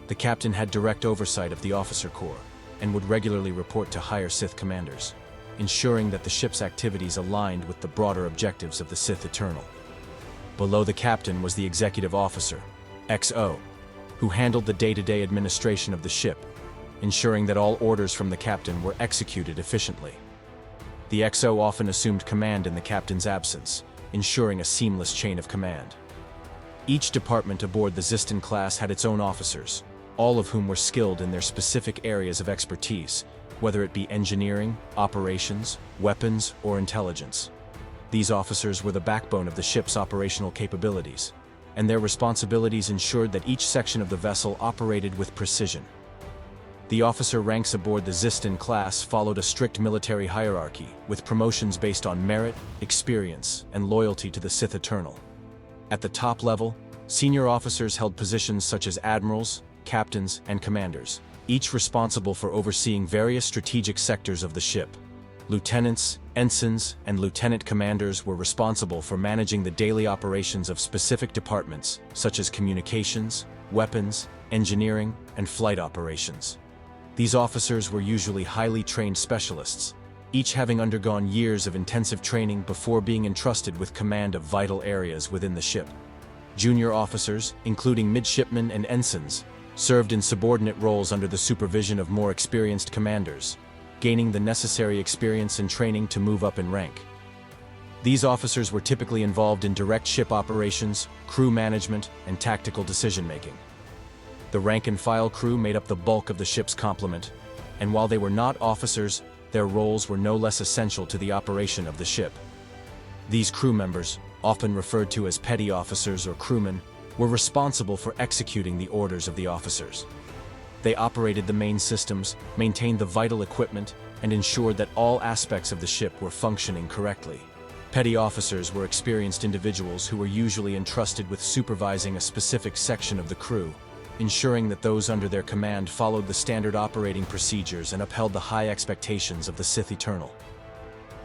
The captain had direct oversight of the officer corps, and would regularly report to higher Sith commanders, ensuring that the ship's activities aligned with the broader objectives of the Sith Eternal. Below the captain was the executive officer, XO, who handled the day-to-day administration of the ship, ensuring that all orders from the captain were executed efficiently. The XO often assumed command in the captain's absence, ensuring a seamless chain of command. Each department aboard the Xyston-class had its own officers, all of whom were skilled in their specific areas of expertise, whether it be engineering, operations, weapons, or intelligence. These officers were the backbone of the ship's operational capabilities, and their responsibilities ensured that each section of the vessel operated with precision. The officer ranks aboard the Xyston-class followed a strict military hierarchy, with promotions based on merit, experience, and loyalty to the Sith Eternal. At the top level, senior officers held positions such as admirals, captains, and commanders, each responsible for overseeing various strategic sectors of the ship. Lieutenants, ensigns, and lieutenant commanders were responsible for managing the daily operations of specific departments, such as communications, weapons, engineering, and flight operations. These officers were usually highly trained specialists, each having undergone years of intensive training before being entrusted with command of vital areas within the ship. Junior officers, including midshipmen and ensigns, served in subordinate roles under the supervision of more experienced commanders, gaining the necessary experience and training to move up in rank. These officers were typically involved in direct ship operations, crew management, and tactical decision-making. The rank-and-file crew made up the bulk of the ship's complement, and while they were not officers, their roles were no less essential to the operation of the ship. These crew members, often referred to as petty officers or crewmen, were responsible for executing the orders of the officers. They operated the main systems, maintained the vital equipment, and ensured that all aspects of the ship were functioning correctly. Petty officers were experienced individuals who were usually entrusted with supervising a specific section of the crew, ensuring that those under their command followed the standard operating procedures and upheld the high expectations of the Sith Eternal.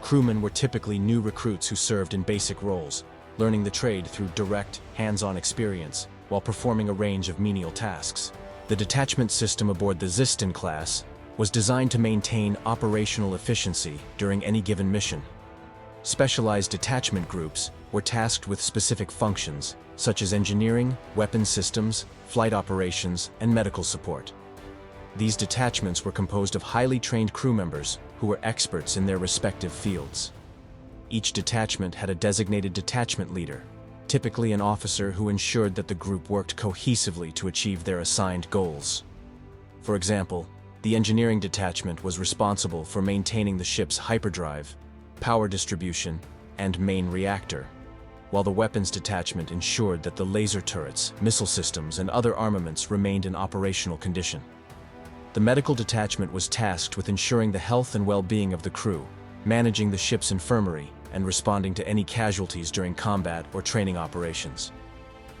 Crewmen were typically new recruits who served in basic roles, learning the trade through direct, hands-on experience, while performing a range of menial tasks. The detachment system aboard the Xyston-class was designed to maintain operational efficiency during any given mission. Specialized detachment groups were tasked with specific functions, such as engineering, weapons systems, flight operations, and medical support. These detachments were composed of highly trained crew members who were experts in their respective fields. Each detachment had a designated detachment leader, typically an officer who ensured that the group worked cohesively to achieve their assigned goals. For example, the engineering detachment was responsible for maintaining the ship's hyperdrive, power distribution, and main reactor, while the weapons detachment ensured that the laser turrets, missile systems, and other armaments remained in operational condition. The medical detachment was tasked with ensuring the health and well-being of the crew, managing the ship's infirmary, and responding to any casualties during combat or training operations.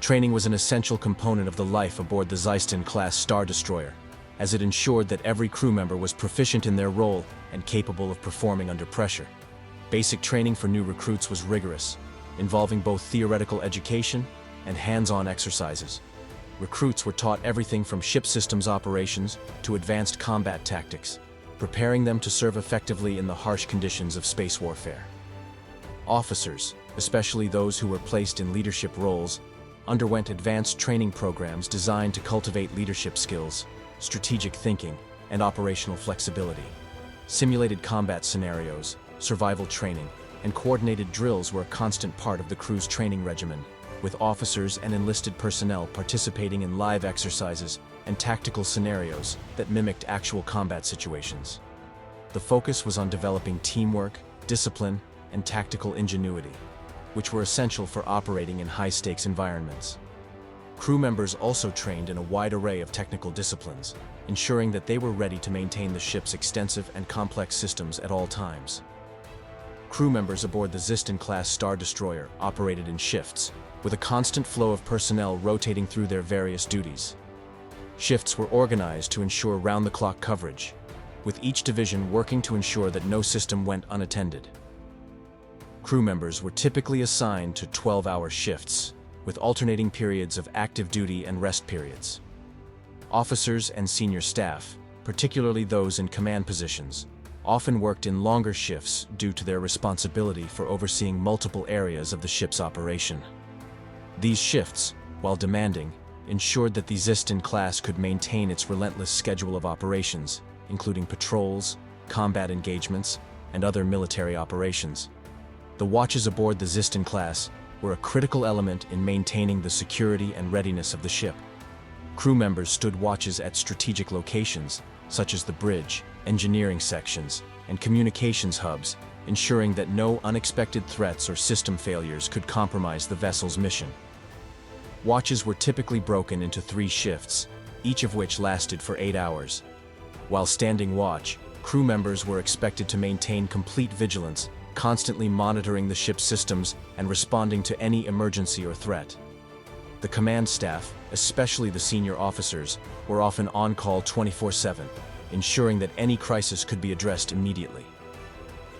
Training was an essential component of the life aboard the Xyston-class Star Destroyer, as it ensured that every crew member was proficient in their role and capable of performing under pressure. Basic training for new recruits was rigorous, involving both theoretical education and hands-on exercises. Recruits were taught everything from ship systems operations to advanced combat tactics, preparing them to serve effectively in the harsh conditions of space warfare. Officers, especially those who were placed in leadership roles, underwent advanced training programs designed to cultivate leadership skills, strategic thinking, and operational flexibility. Simulated combat scenarios, survival training, and coordinated drills were a constant part of the crew's training regimen, with officers and enlisted personnel participating in live exercises and tactical scenarios that mimicked actual combat situations. The focus was on developing teamwork, discipline, and tactical ingenuity, which were essential for operating in high-stakes environments. Crew members also trained in a wide array of technical disciplines, ensuring that they were ready to maintain the ship's extensive and complex systems at all times. Crew members aboard the Xyston-class Star Destroyer operated in shifts, with a constant flow of personnel rotating through their various duties. Shifts were organized to ensure round-the-clock coverage, with each division working to ensure that no system went unattended. Crew members were typically assigned to 12-hour shifts, with alternating periods of active duty and rest periods. Officers and senior staff, particularly those in command positions, often worked in longer shifts due to their responsibility for overseeing multiple areas of the ship's operation. These shifts, while demanding, ensured that the Xyston class could maintain its relentless schedule of operations, including patrols, combat engagements, and other military operations. The watches aboard the Xyston class were a critical element in maintaining the security and readiness of the ship. Crew members stood watches at strategic locations, such as the bridge, engineering sections, and communications hubs, ensuring that no unexpected threats or system failures could compromise the vessel's mission. Watches were typically broken into 3 shifts, each of which lasted for 8 hours. While standing watch, crew members were expected to maintain complete vigilance, constantly monitoring the ship's systems and responding to any emergency or threat. The command staff, especially the senior officers, were often on call 24/7, ensuring that any crisis could be addressed immediately.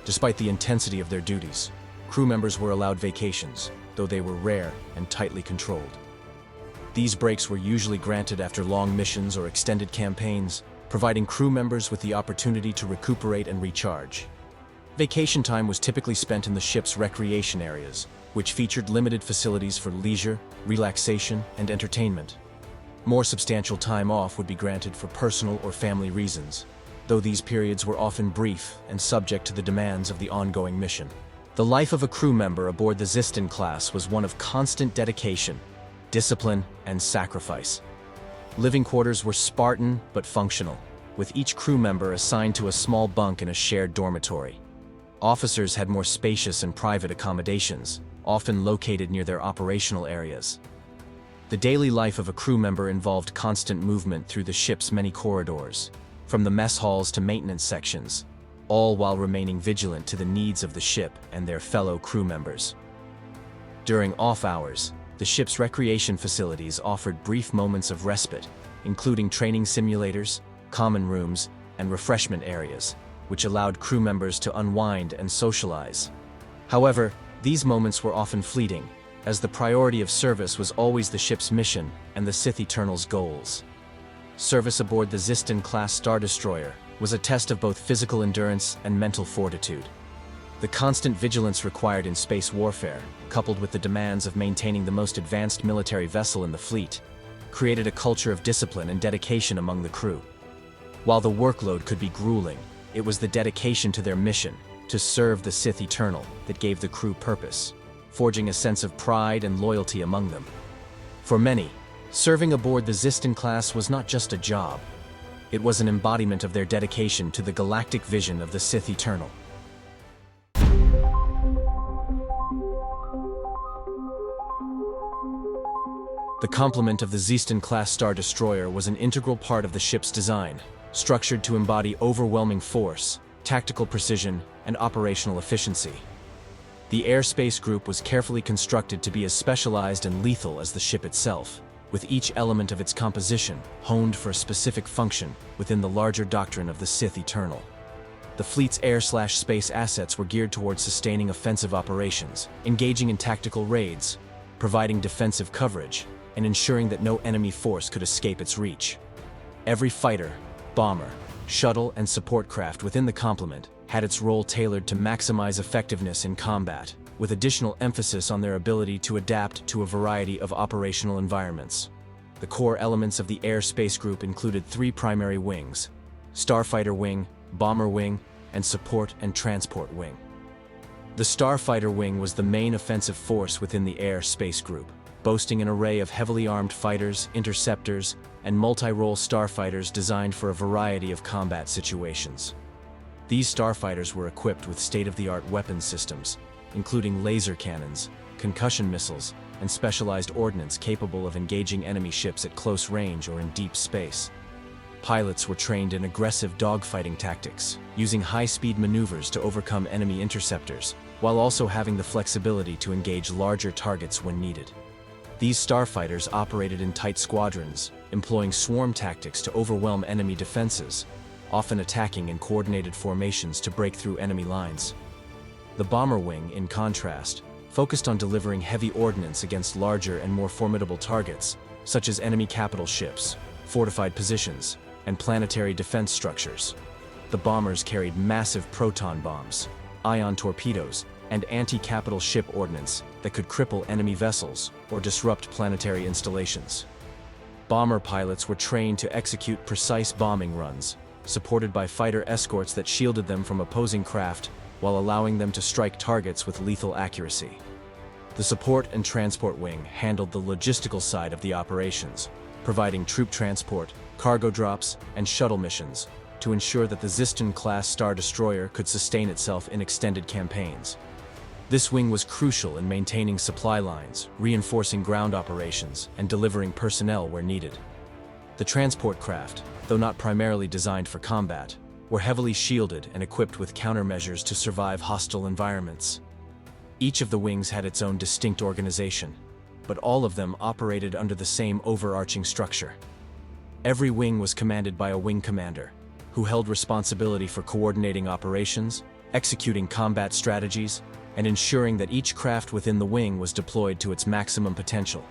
Despite the intensity of their duties, crew members were allowed vacations, though they were rare and tightly controlled. These breaks were usually granted after long missions or extended campaigns, providing crew members with the opportunity to recuperate and recharge. Vacation time was typically spent in the ship's recreation areas, which featured limited facilities for leisure, relaxation, and entertainment. More substantial time off would be granted for personal or family reasons, though these periods were often brief and subject to the demands of the ongoing mission. The life of a crew member aboard the Xyston class was one of constant dedication, discipline, and sacrifice. Living quarters were Spartan but functional, with each crew member assigned to a small bunk in a shared dormitory. Officers had more spacious and private accommodations, often located near their operational areas. The daily life of a crew member involved constant movement through the ship's many corridors, from the mess halls to maintenance sections, all while remaining vigilant to the needs of the ship and their fellow crew members. During off hours, the ship's recreation facilities offered brief moments of respite, including training simulators, common rooms, and refreshment areas, which allowed crew members to unwind and socialize. However, these moments were often fleeting, as the priority of service was always the ship's mission and the Sith Eternal's goals. Service aboard the Xyston-class Star Destroyer was a test of both physical endurance and mental fortitude. The constant vigilance required in space warfare, coupled with the demands of maintaining the most advanced military vessel in the fleet, created a culture of discipline and dedication among the crew. While the workload could be grueling, it was the dedication to their mission, to serve the Sith Eternal, that gave the crew purpose, forging a sense of pride and loyalty among them. For many, serving aboard the Xyston-class was not just a job. It was an embodiment of their dedication to the galactic vision of the Sith Eternal. The complement of the Xyston-class Star Destroyer was an integral part of the ship's design, structured to embody overwhelming force, tactical precision, and operational efficiency. The airspace group was carefully constructed to be as specialized and lethal as the ship itself, with each element of its composition honed for a specific function within the larger doctrine of the Sith Eternal. The fleet's air/space assets were geared towards sustaining offensive operations, engaging in tactical raids, providing defensive coverage, and ensuring that no enemy force could escape its reach. Every fighter, bomber, shuttle, and support craft within the complement had its role tailored to maximize effectiveness in combat, with additional emphasis on their ability to adapt to a variety of operational environments. The core elements of the air-space group included 3 primary wings: Starfighter Wing, Bomber Wing, and Support and Transport Wing. The Starfighter Wing was the main offensive force within the air-space group, boasting an array of heavily armed fighters, interceptors, and multi-role starfighters designed for a variety of combat situations. These starfighters were equipped with state-of-the-art weapons systems, including laser cannons, concussion missiles, and specialized ordnance capable of engaging enemy ships at close range or in deep space. Pilots were trained in aggressive dogfighting tactics, using high-speed maneuvers to overcome enemy interceptors, while also having the flexibility to engage larger targets when needed. These starfighters operated in tight squadrons, employing swarm tactics to overwhelm enemy defenses, often attacking in coordinated formations to break through enemy lines. The Bomber Wing, in contrast, focused on delivering heavy ordnance against larger and more formidable targets, such as enemy capital ships, fortified positions, and planetary defense structures. The bombers carried massive proton bombs, ion torpedoes, and anti-capital ship ordnance that could cripple enemy vessels or disrupt planetary installations. Bomber pilots were trained to execute precise bombing runs, supported by fighter escorts that shielded them from opposing craft while allowing them to strike targets with lethal accuracy. The Support and Transport Wing handled the logistical side of the operations, providing troop transport, cargo drops, and shuttle missions to ensure that the Xyston-class Star Destroyer could sustain itself in extended campaigns. This wing was crucial in maintaining supply lines, reinforcing ground operations, and delivering personnel where needed. The transport craft, though not primarily designed for combat, were heavily shielded and equipped with countermeasures to survive hostile environments. Each of the wings had its own distinct organization, but all of them operated under the same overarching structure. Every wing was commanded by a wing commander, who held responsibility for coordinating operations, executing combat strategies, and ensuring that each craft within the wing was deployed to its maximum potential.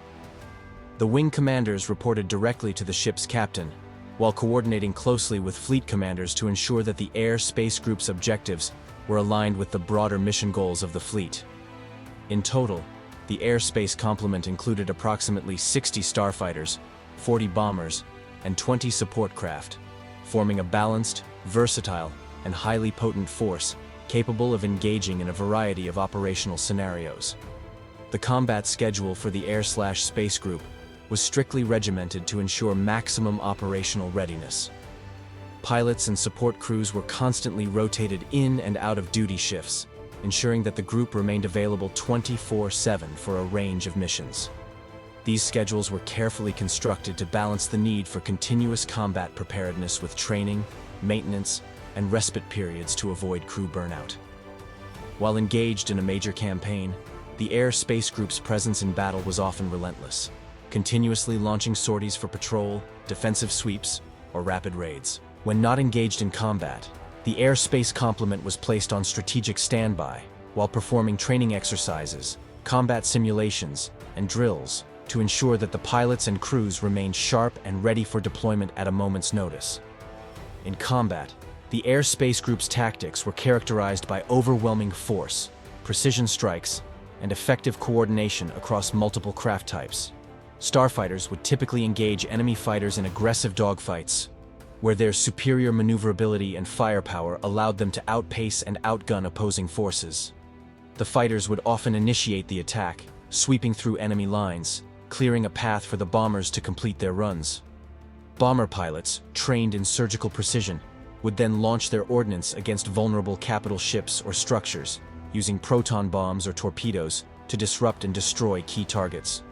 The wing commanders reported directly to the ship's captain, while coordinating closely with fleet commanders to ensure that the air-space group's objectives were aligned with the broader mission goals of the fleet. In total, the airspace complement included approximately 60 starfighters, 40 bombers, and 20 support craft, forming a balanced, versatile, and highly potent force capable of engaging in a variety of operational scenarios. The combat schedule for the air/space group was strictly regimented to ensure maximum operational readiness. Pilots and support crews were constantly rotated in and out of duty shifts, ensuring that the group remained available 24/7 for a range of missions. These schedules were carefully constructed to balance the need for continuous combat preparedness with training, maintenance, and respite periods to avoid crew burnout. While engaged in a major campaign, the air-space group's presence in battle was often relentless, continuously launching sorties for patrol, defensive sweeps, or rapid raids. When not engaged in combat, the air-space complement was placed on strategic standby while performing training exercises, combat simulations, and drills to ensure that the pilots and crews remained sharp and ready for deployment at a moment's notice. In combat, The Air Space Group's tactics were characterized by overwhelming force, precision strikes, and effective coordination across multiple craft types. Starfighters would typically engage enemy fighters in aggressive dogfights, where their superior maneuverability and firepower allowed them to outpace and outgun opposing forces. The fighters would often initiate the attack, sweeping through enemy lines, clearing a path for the bombers to complete their runs. Bomber pilots, trained in surgical precision, would then launch their ordnance against vulnerable capital ships or structures, using proton bombs or torpedoes to disrupt and destroy key targets.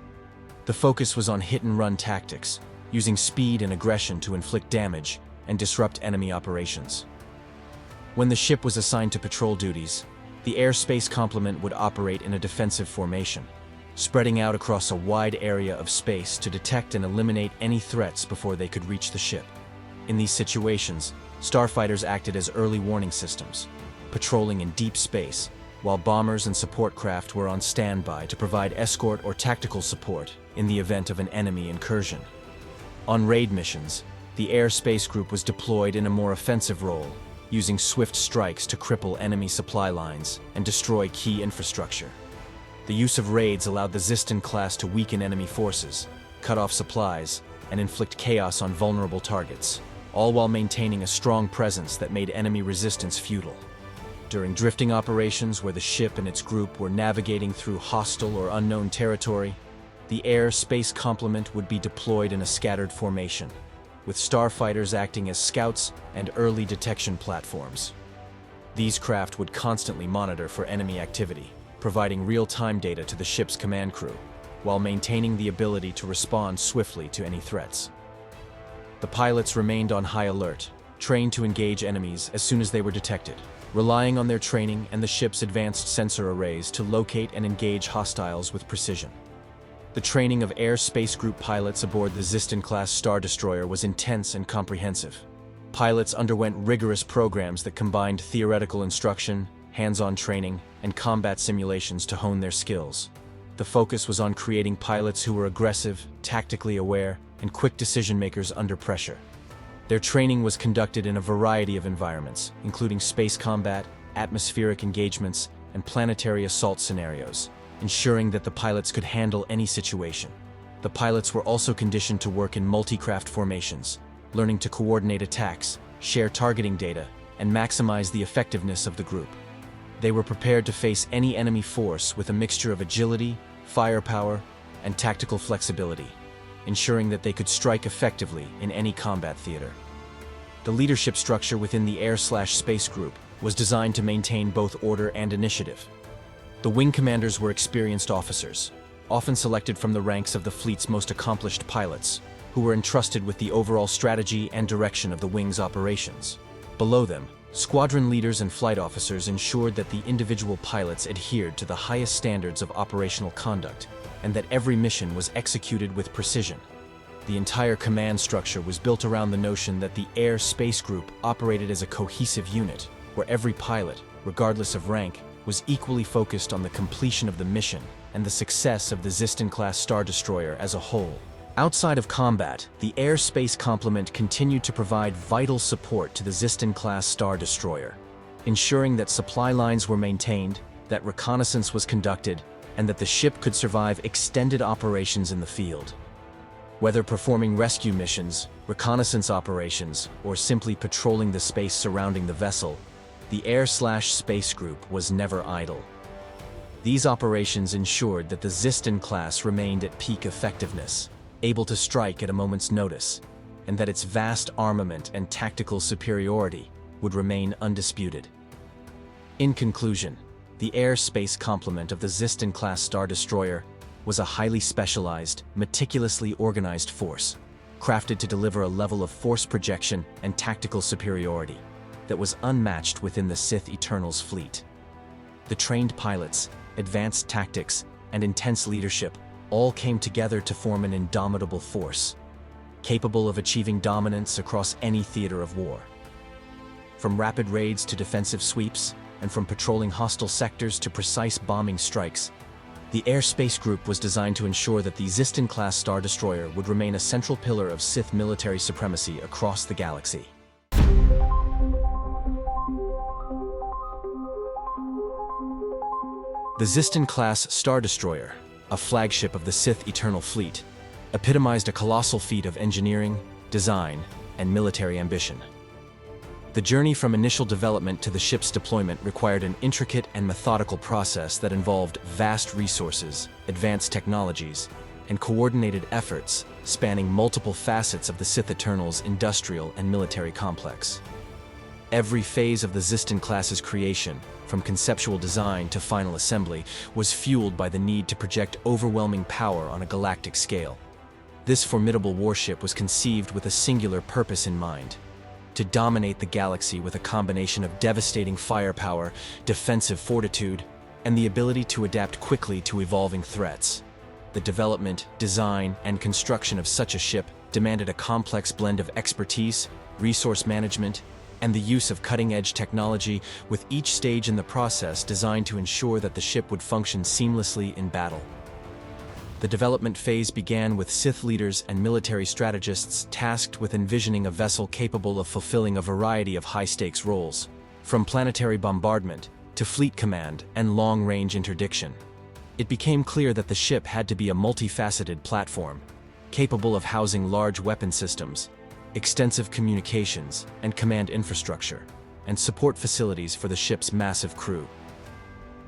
The focus was on hit-and-run tactics, using speed and aggression to inflict damage and disrupt enemy operations. When the ship was assigned to patrol duties, the airspace complement would operate in a defensive formation, spreading out across a wide area of space to detect and eliminate any threats before they could reach the ship. In these situations, starfighters acted as early warning systems, patrolling in deep space, while bombers and support craft were on standby to provide escort or tactical support in the event of an enemy incursion. On raid missions, the Air Space Group was deployed in a more offensive role, using swift strikes to cripple enemy supply lines and destroy key infrastructure. The use of raids allowed the Xyston-class to weaken enemy forces, cut off supplies, and inflict chaos on vulnerable targets, all while maintaining a strong presence that made enemy resistance futile. During drifting operations where the ship and its group were navigating through hostile or unknown territory, the air-space complement would be deployed in a scattered formation, with starfighters acting as scouts and early detection platforms. These craft would constantly monitor for enemy activity, providing real-time data to the ship's command crew, while maintaining the ability to respond swiftly to any threats. The pilots remained on high alert, trained to engage enemies as soon as they were detected, relying on their training and the ship's advanced sensor arrays to locate and engage hostiles with precision. The training of Air Space Group pilots aboard the Xyston-class Star Destroyer was intense and comprehensive. Pilots underwent rigorous programs that combined theoretical instruction, hands-on training, and combat simulations to hone their skills. The focus was on creating pilots who were aggressive, tactically aware, and quick decision-makers under pressure. Their training was conducted in a variety of environments, including space combat, atmospheric engagements, and planetary assault scenarios, ensuring that the pilots could handle any situation. The pilots were also conditioned to work in multi-craft formations, learning to coordinate attacks, share targeting data, and maximize the effectiveness of the group. They were prepared to face any enemy force with a mixture of agility, firepower, and tactical flexibility, ensuring that they could strike effectively in any combat theater. The leadership structure within the Air/Space Group was designed to maintain both order and initiative. The wing commanders were experienced officers, often selected from the ranks of the fleet's most accomplished pilots, who were entrusted with the overall strategy and direction of the wing's operations. Below them, squadron leaders and flight officers ensured that the individual pilots adhered to the highest standards of operational conduct, and that every mission was executed with precision. The entire command structure was built around the notion that the Air Space Group operated as a cohesive unit, where every pilot, regardless of rank, was equally focused on the completion of the mission and the success of the Xyston-class Star Destroyer as a whole. Outside of combat, the Air Space Complement continued to provide vital support to the Xyston-class Star Destroyer, ensuring that supply lines were maintained, that reconnaissance was conducted, and that the ship could survive extended operations in the field. Whether performing rescue missions, reconnaissance operations, or simply patrolling the space surrounding the vessel, the Air/Space Group was never idle. These operations ensured that the Xyston-class remained at peak effectiveness, able to strike at a moment's notice, and that its vast armament and tactical superiority would remain undisputed. In conclusion, the air-space complement of the Xyston-class Star Destroyer was a highly specialized, meticulously organized force, crafted to deliver a level of force projection and tactical superiority that was unmatched within the Sith Eternal's fleet. The trained pilots, advanced tactics, and intense leadership all came together to form an indomitable force, capable of achieving dominance across any theater of war. From rapid raids to defensive sweeps, and from patrolling hostile sectors to precise bombing strikes, the Air/Space Group was designed to ensure that the Xyston-class Star Destroyer would remain a central pillar of Sith military supremacy across the galaxy. The Xyston-class Star Destroyer, a flagship of the Sith Eternal fleet, epitomized a colossal feat of engineering, design, and military ambition. The journey from initial development to the ship's deployment required an intricate and methodical process that involved vast resources, advanced technologies, and coordinated efforts spanning multiple facets of the Sith Eternal's industrial and military complex. Every phase of the Xyston-class's creation, from conceptual design to final assembly, was fueled by the need to project overwhelming power on a galactic scale. This formidable warship was conceived with a singular purpose in mind: to dominate the galaxy with a combination of devastating firepower, defensive fortitude, and the ability to adapt quickly to evolving threats. The development, design, and construction of such a ship demanded a complex blend of expertise, resource management, and the use of cutting-edge technology, with each stage in the process designed to ensure that the ship would function seamlessly in battle. The development phase began with Sith leaders and military strategists tasked with envisioning a vessel capable of fulfilling a variety of high-stakes roles, from planetary bombardment to fleet command and long-range interdiction. It became clear that the ship had to be a multifaceted platform, capable of housing large weapon systems, extensive communications and command infrastructure, and support facilities for the ship's massive crew.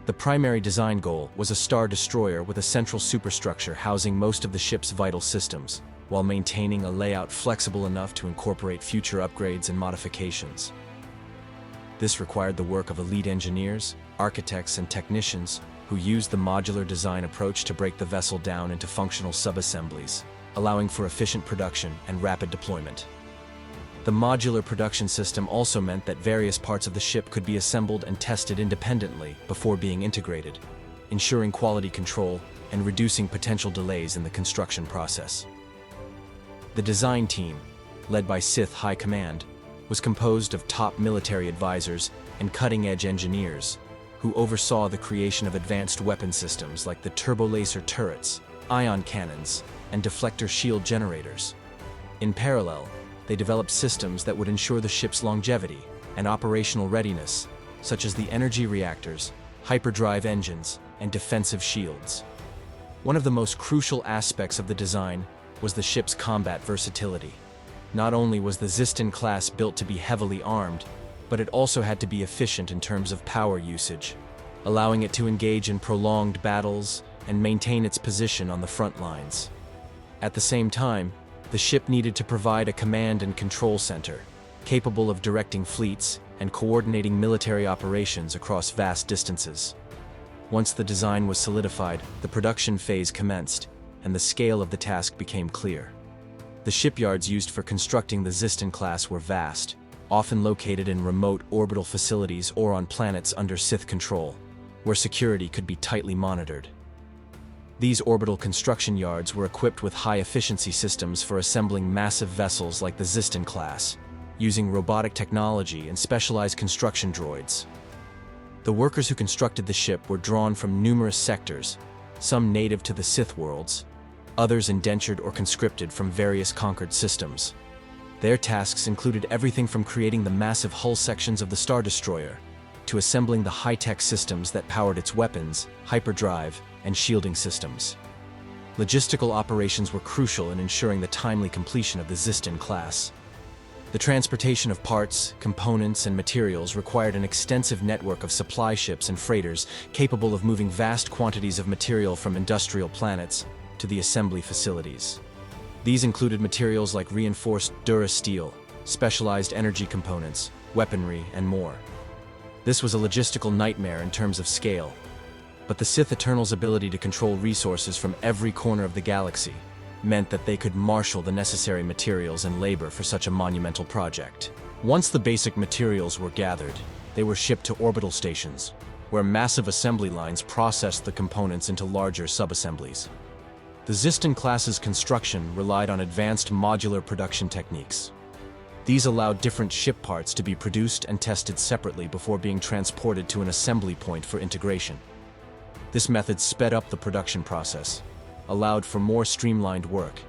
The primary design goal was a Star Destroyer with a central superstructure housing most of the ship's vital systems, while maintaining a layout flexible enough to incorporate future upgrades and modifications. This required the work of elite engineers, architects, and technicians who used the modular design approach to break the vessel down into functional subassemblies, allowing for efficient production and rapid deployment. The modular production system also meant that various parts of the ship could be assembled and tested independently before being integrated, ensuring quality control and reducing potential delays in the construction process. The design team, led by Sith High Command, was composed of top military advisors and cutting-edge engineers who oversaw the creation of advanced weapon systems like the turbolaser turrets, ion cannons, and deflector shield generators. In parallel, they developed systems that would ensure the ship's longevity and operational readiness, such as the energy reactors, hyperdrive engines, and defensive shields. One of the most crucial aspects of the design was the ship's combat versatility. Not only was the Xyston-class built to be heavily armed, but it also had to be efficient in terms of power usage, allowing it to engage in prolonged battles and maintain its position on the front lines. At the same time, the ship needed to provide a command and control center, capable of directing fleets and coordinating military operations across vast distances. Once the design was solidified, the production phase commenced, and the scale of the task became clear. The shipyards used for constructing the Xyston-class were vast, often located in remote orbital facilities or on planets under Sith control, where security could be tightly monitored. These orbital construction yards were equipped with high-efficiency systems for assembling massive vessels like the Xyston-class, using robotic technology and specialized construction droids. The workers who constructed the ship were drawn from numerous sectors, some native to the Sith worlds, others indentured or conscripted from various conquered systems. Their tasks included everything from creating the massive hull sections of the Star Destroyer to assembling the high-tech systems that powered its weapons, hyperdrive, and shielding systems. Logistical operations were crucial in ensuring the timely completion of the Xyston-class. The transportation of parts, components, and materials required an extensive network of supply ships and freighters capable of moving vast quantities of material from industrial planets to the assembly facilities. These included materials like reinforced durasteel, specialized energy components, weaponry, and more. This was a logistical nightmare in terms of scale, but the Sith Eternal's ability to control resources from every corner of the galaxy meant that they could marshal the necessary materials and labor for such a monumental project. Once the basic materials were gathered, they were shipped to orbital stations, where massive assembly lines processed the components into larger subassemblies. The Xyston-class's construction relied on advanced modular production techniques. These allowed different ship parts to be produced and tested separately before being transported to an assembly point for integration. This method sped up the production process, allowed for more streamlined work,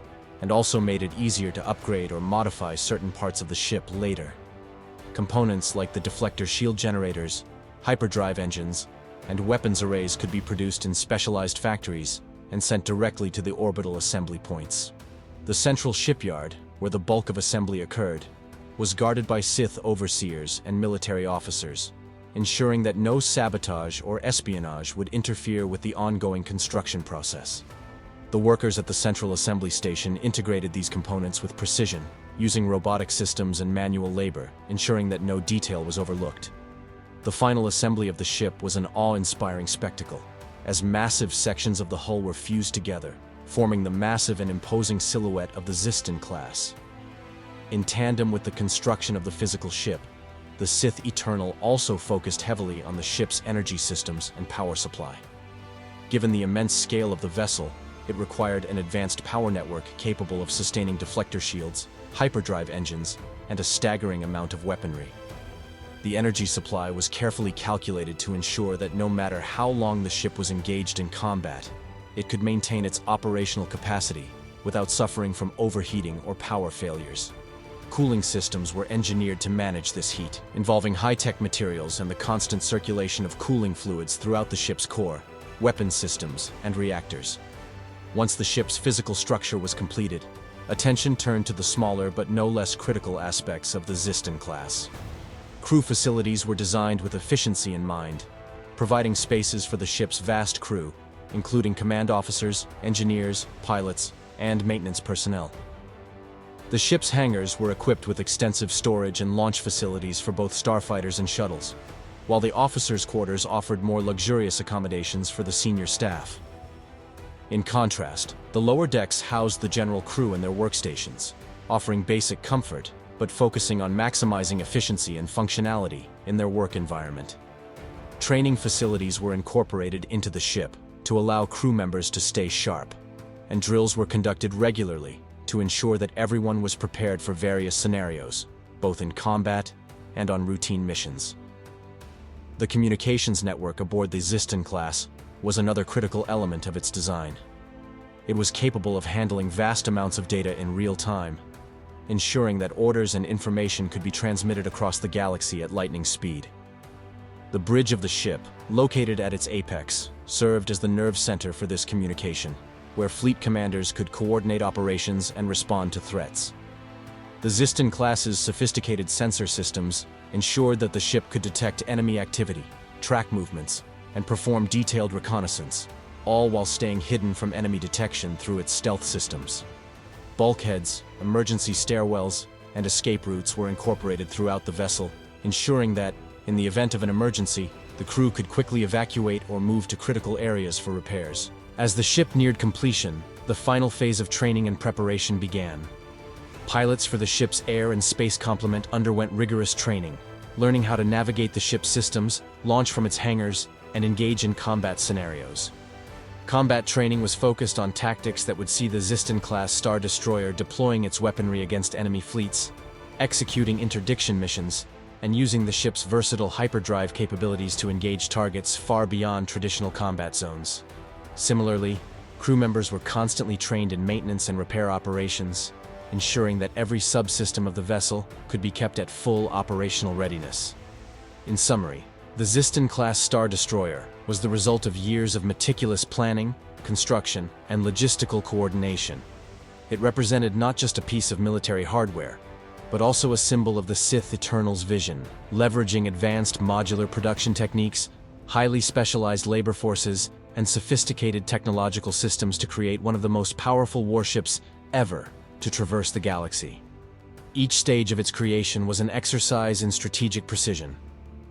and also made it easier to upgrade or modify certain parts of the ship later. Components like the deflector shield generators, hyperdrive engines, and weapons arrays could be produced in specialized factories and sent directly to the orbital assembly points. The central shipyard, where the bulk of assembly occurred, was guarded by Sith overseers and military officers, ensuring that no sabotage or espionage would interfere with the ongoing construction process. The workers at the central assembly station integrated these components with precision, using robotic systems and manual labor, ensuring that no detail was overlooked. The final assembly of the ship was an awe-inspiring spectacle, as massive sections of the hull were fused together, forming the massive and imposing silhouette of the Xyston-class. In tandem with the construction of the physical ship, the Sith Eternal also focused heavily on the ship's energy systems and power supply. Given the immense scale of the vessel, it required an advanced power network capable of sustaining deflector shields, hyperdrive engines, and a staggering amount of weaponry. The energy supply was carefully calculated to ensure that no matter how long the ship was engaged in combat, it could maintain its operational capacity without suffering from overheating or power failures. Cooling systems were engineered to manage this heat, involving high-tech materials and the constant circulation of cooling fluids throughout the ship's core, weapon systems, and reactors. Once the ship's physical structure was completed, attention turned to the smaller but no less critical aspects of the Xyston class. Crew facilities were designed with efficiency in mind, providing spaces for the ship's vast crew, including command officers, engineers, pilots, and maintenance personnel. The ship's hangars were equipped with extensive storage and launch facilities for both starfighters and shuttles, while the officers' quarters offered more luxurious accommodations for the senior staff. In contrast, the lower decks housed the general crew and their workstations, offering basic comfort, but focusing on maximizing efficiency and functionality in their work environment. Training facilities were incorporated into the ship to allow crew members to stay sharp, and drills were conducted regularly to ensure that everyone was prepared for various scenarios, both in combat and on routine missions. The communications network aboard the Xyston class was another critical element of its design. It was capable of handling vast amounts of data in real time, ensuring that orders and information could be transmitted across the galaxy at lightning speed. The bridge of the ship, located at its apex, served as the nerve center for this communication, where fleet commanders could coordinate operations and respond to threats. The Xyston class's sophisticated sensor systems ensured that the ship could detect enemy activity, track movements, and perform detailed reconnaissance, all while staying hidden from enemy detection through its stealth systems. Bulkheads, emergency stairwells, and escape routes were incorporated throughout the vessel, ensuring that, in the event of an emergency, the crew could quickly evacuate or move to critical areas for repairs. As the ship neared completion, the final phase of training and preparation began. Pilots for the ship's air and space complement underwent rigorous training, learning how to navigate the ship's systems, launch from its hangars, and engage in combat scenarios. Combat training was focused on tactics that would see the Xyston-class Star Destroyer deploying its weaponry against enemy fleets, executing interdiction missions, and using the ship's versatile hyperdrive capabilities to engage targets far beyond traditional combat zones. Similarly, crew members were constantly trained in maintenance and repair operations, ensuring that every subsystem of the vessel could be kept at full operational readiness. In summary, the Xyston-class Star Destroyer was the result of years of meticulous planning, construction, and logistical coordination. It represented not just a piece of military hardware, but also a symbol of the Sith Eternal's vision, leveraging advanced modular production techniques, highly specialized labor forces, and sophisticated technological systems to create one of the most powerful warships ever to traverse the galaxy. Each stage of its creation was an exercise in strategic precision,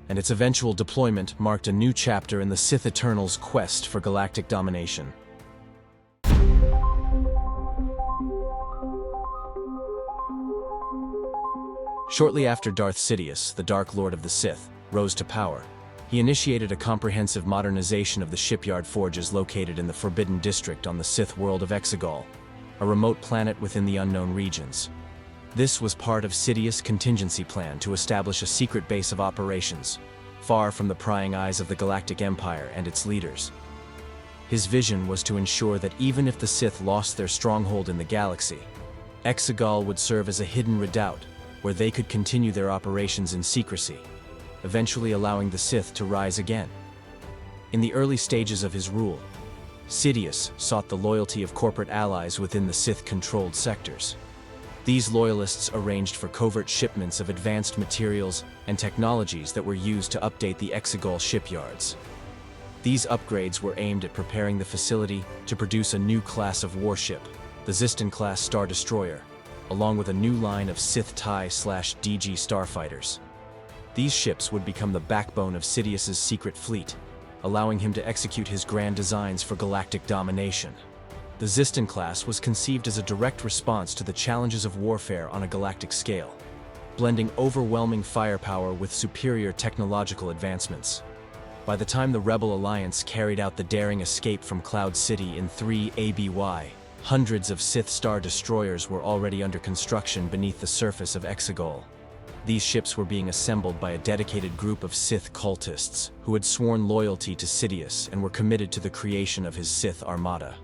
and its eventual deployment marked a new chapter in the Sith Eternal's quest for galactic domination. Shortly after Darth Sidious, the Dark Lord of the Sith, rose to power, he initiated a comprehensive modernization of the shipyard forges located in the Forbidden District on the Sith world of Exegol, a remote planet within the unknown regions. This was part of Sidious' contingency plan to establish a secret base of operations, far from the prying eyes of the Galactic Empire and its leaders. His vision was to ensure that even if the Sith lost their stronghold in the galaxy, Exegol would serve as a hidden redoubt where they could continue their operations in secrecy, eventually allowing the Sith to rise again. In the early stages of his rule, Sidious sought the loyalty of corporate allies within the Sith-controlled sectors. These loyalists arranged for covert shipments of advanced materials and technologies that were used to update the Exegol shipyards. These upgrades were aimed at preparing the facility to produce a new class of warship, the Xyston-class Star Destroyer, along with a new line of Sith TIE/DG starfighters. These ships would become the backbone of Sidious's secret fleet, allowing him to execute his grand designs for galactic domination. The Xyston class was conceived as a direct response to the challenges of warfare on a galactic scale, blending overwhelming firepower with superior technological advancements. By the time the Rebel Alliance carried out the daring escape from Cloud City in 3 ABY, hundreds of Sith Star Destroyers were already under construction beneath the surface of Exegol. These ships were being assembled by a dedicated group of Sith cultists who had sworn loyalty to Sidious and were committed to the creation of his Sith Armada.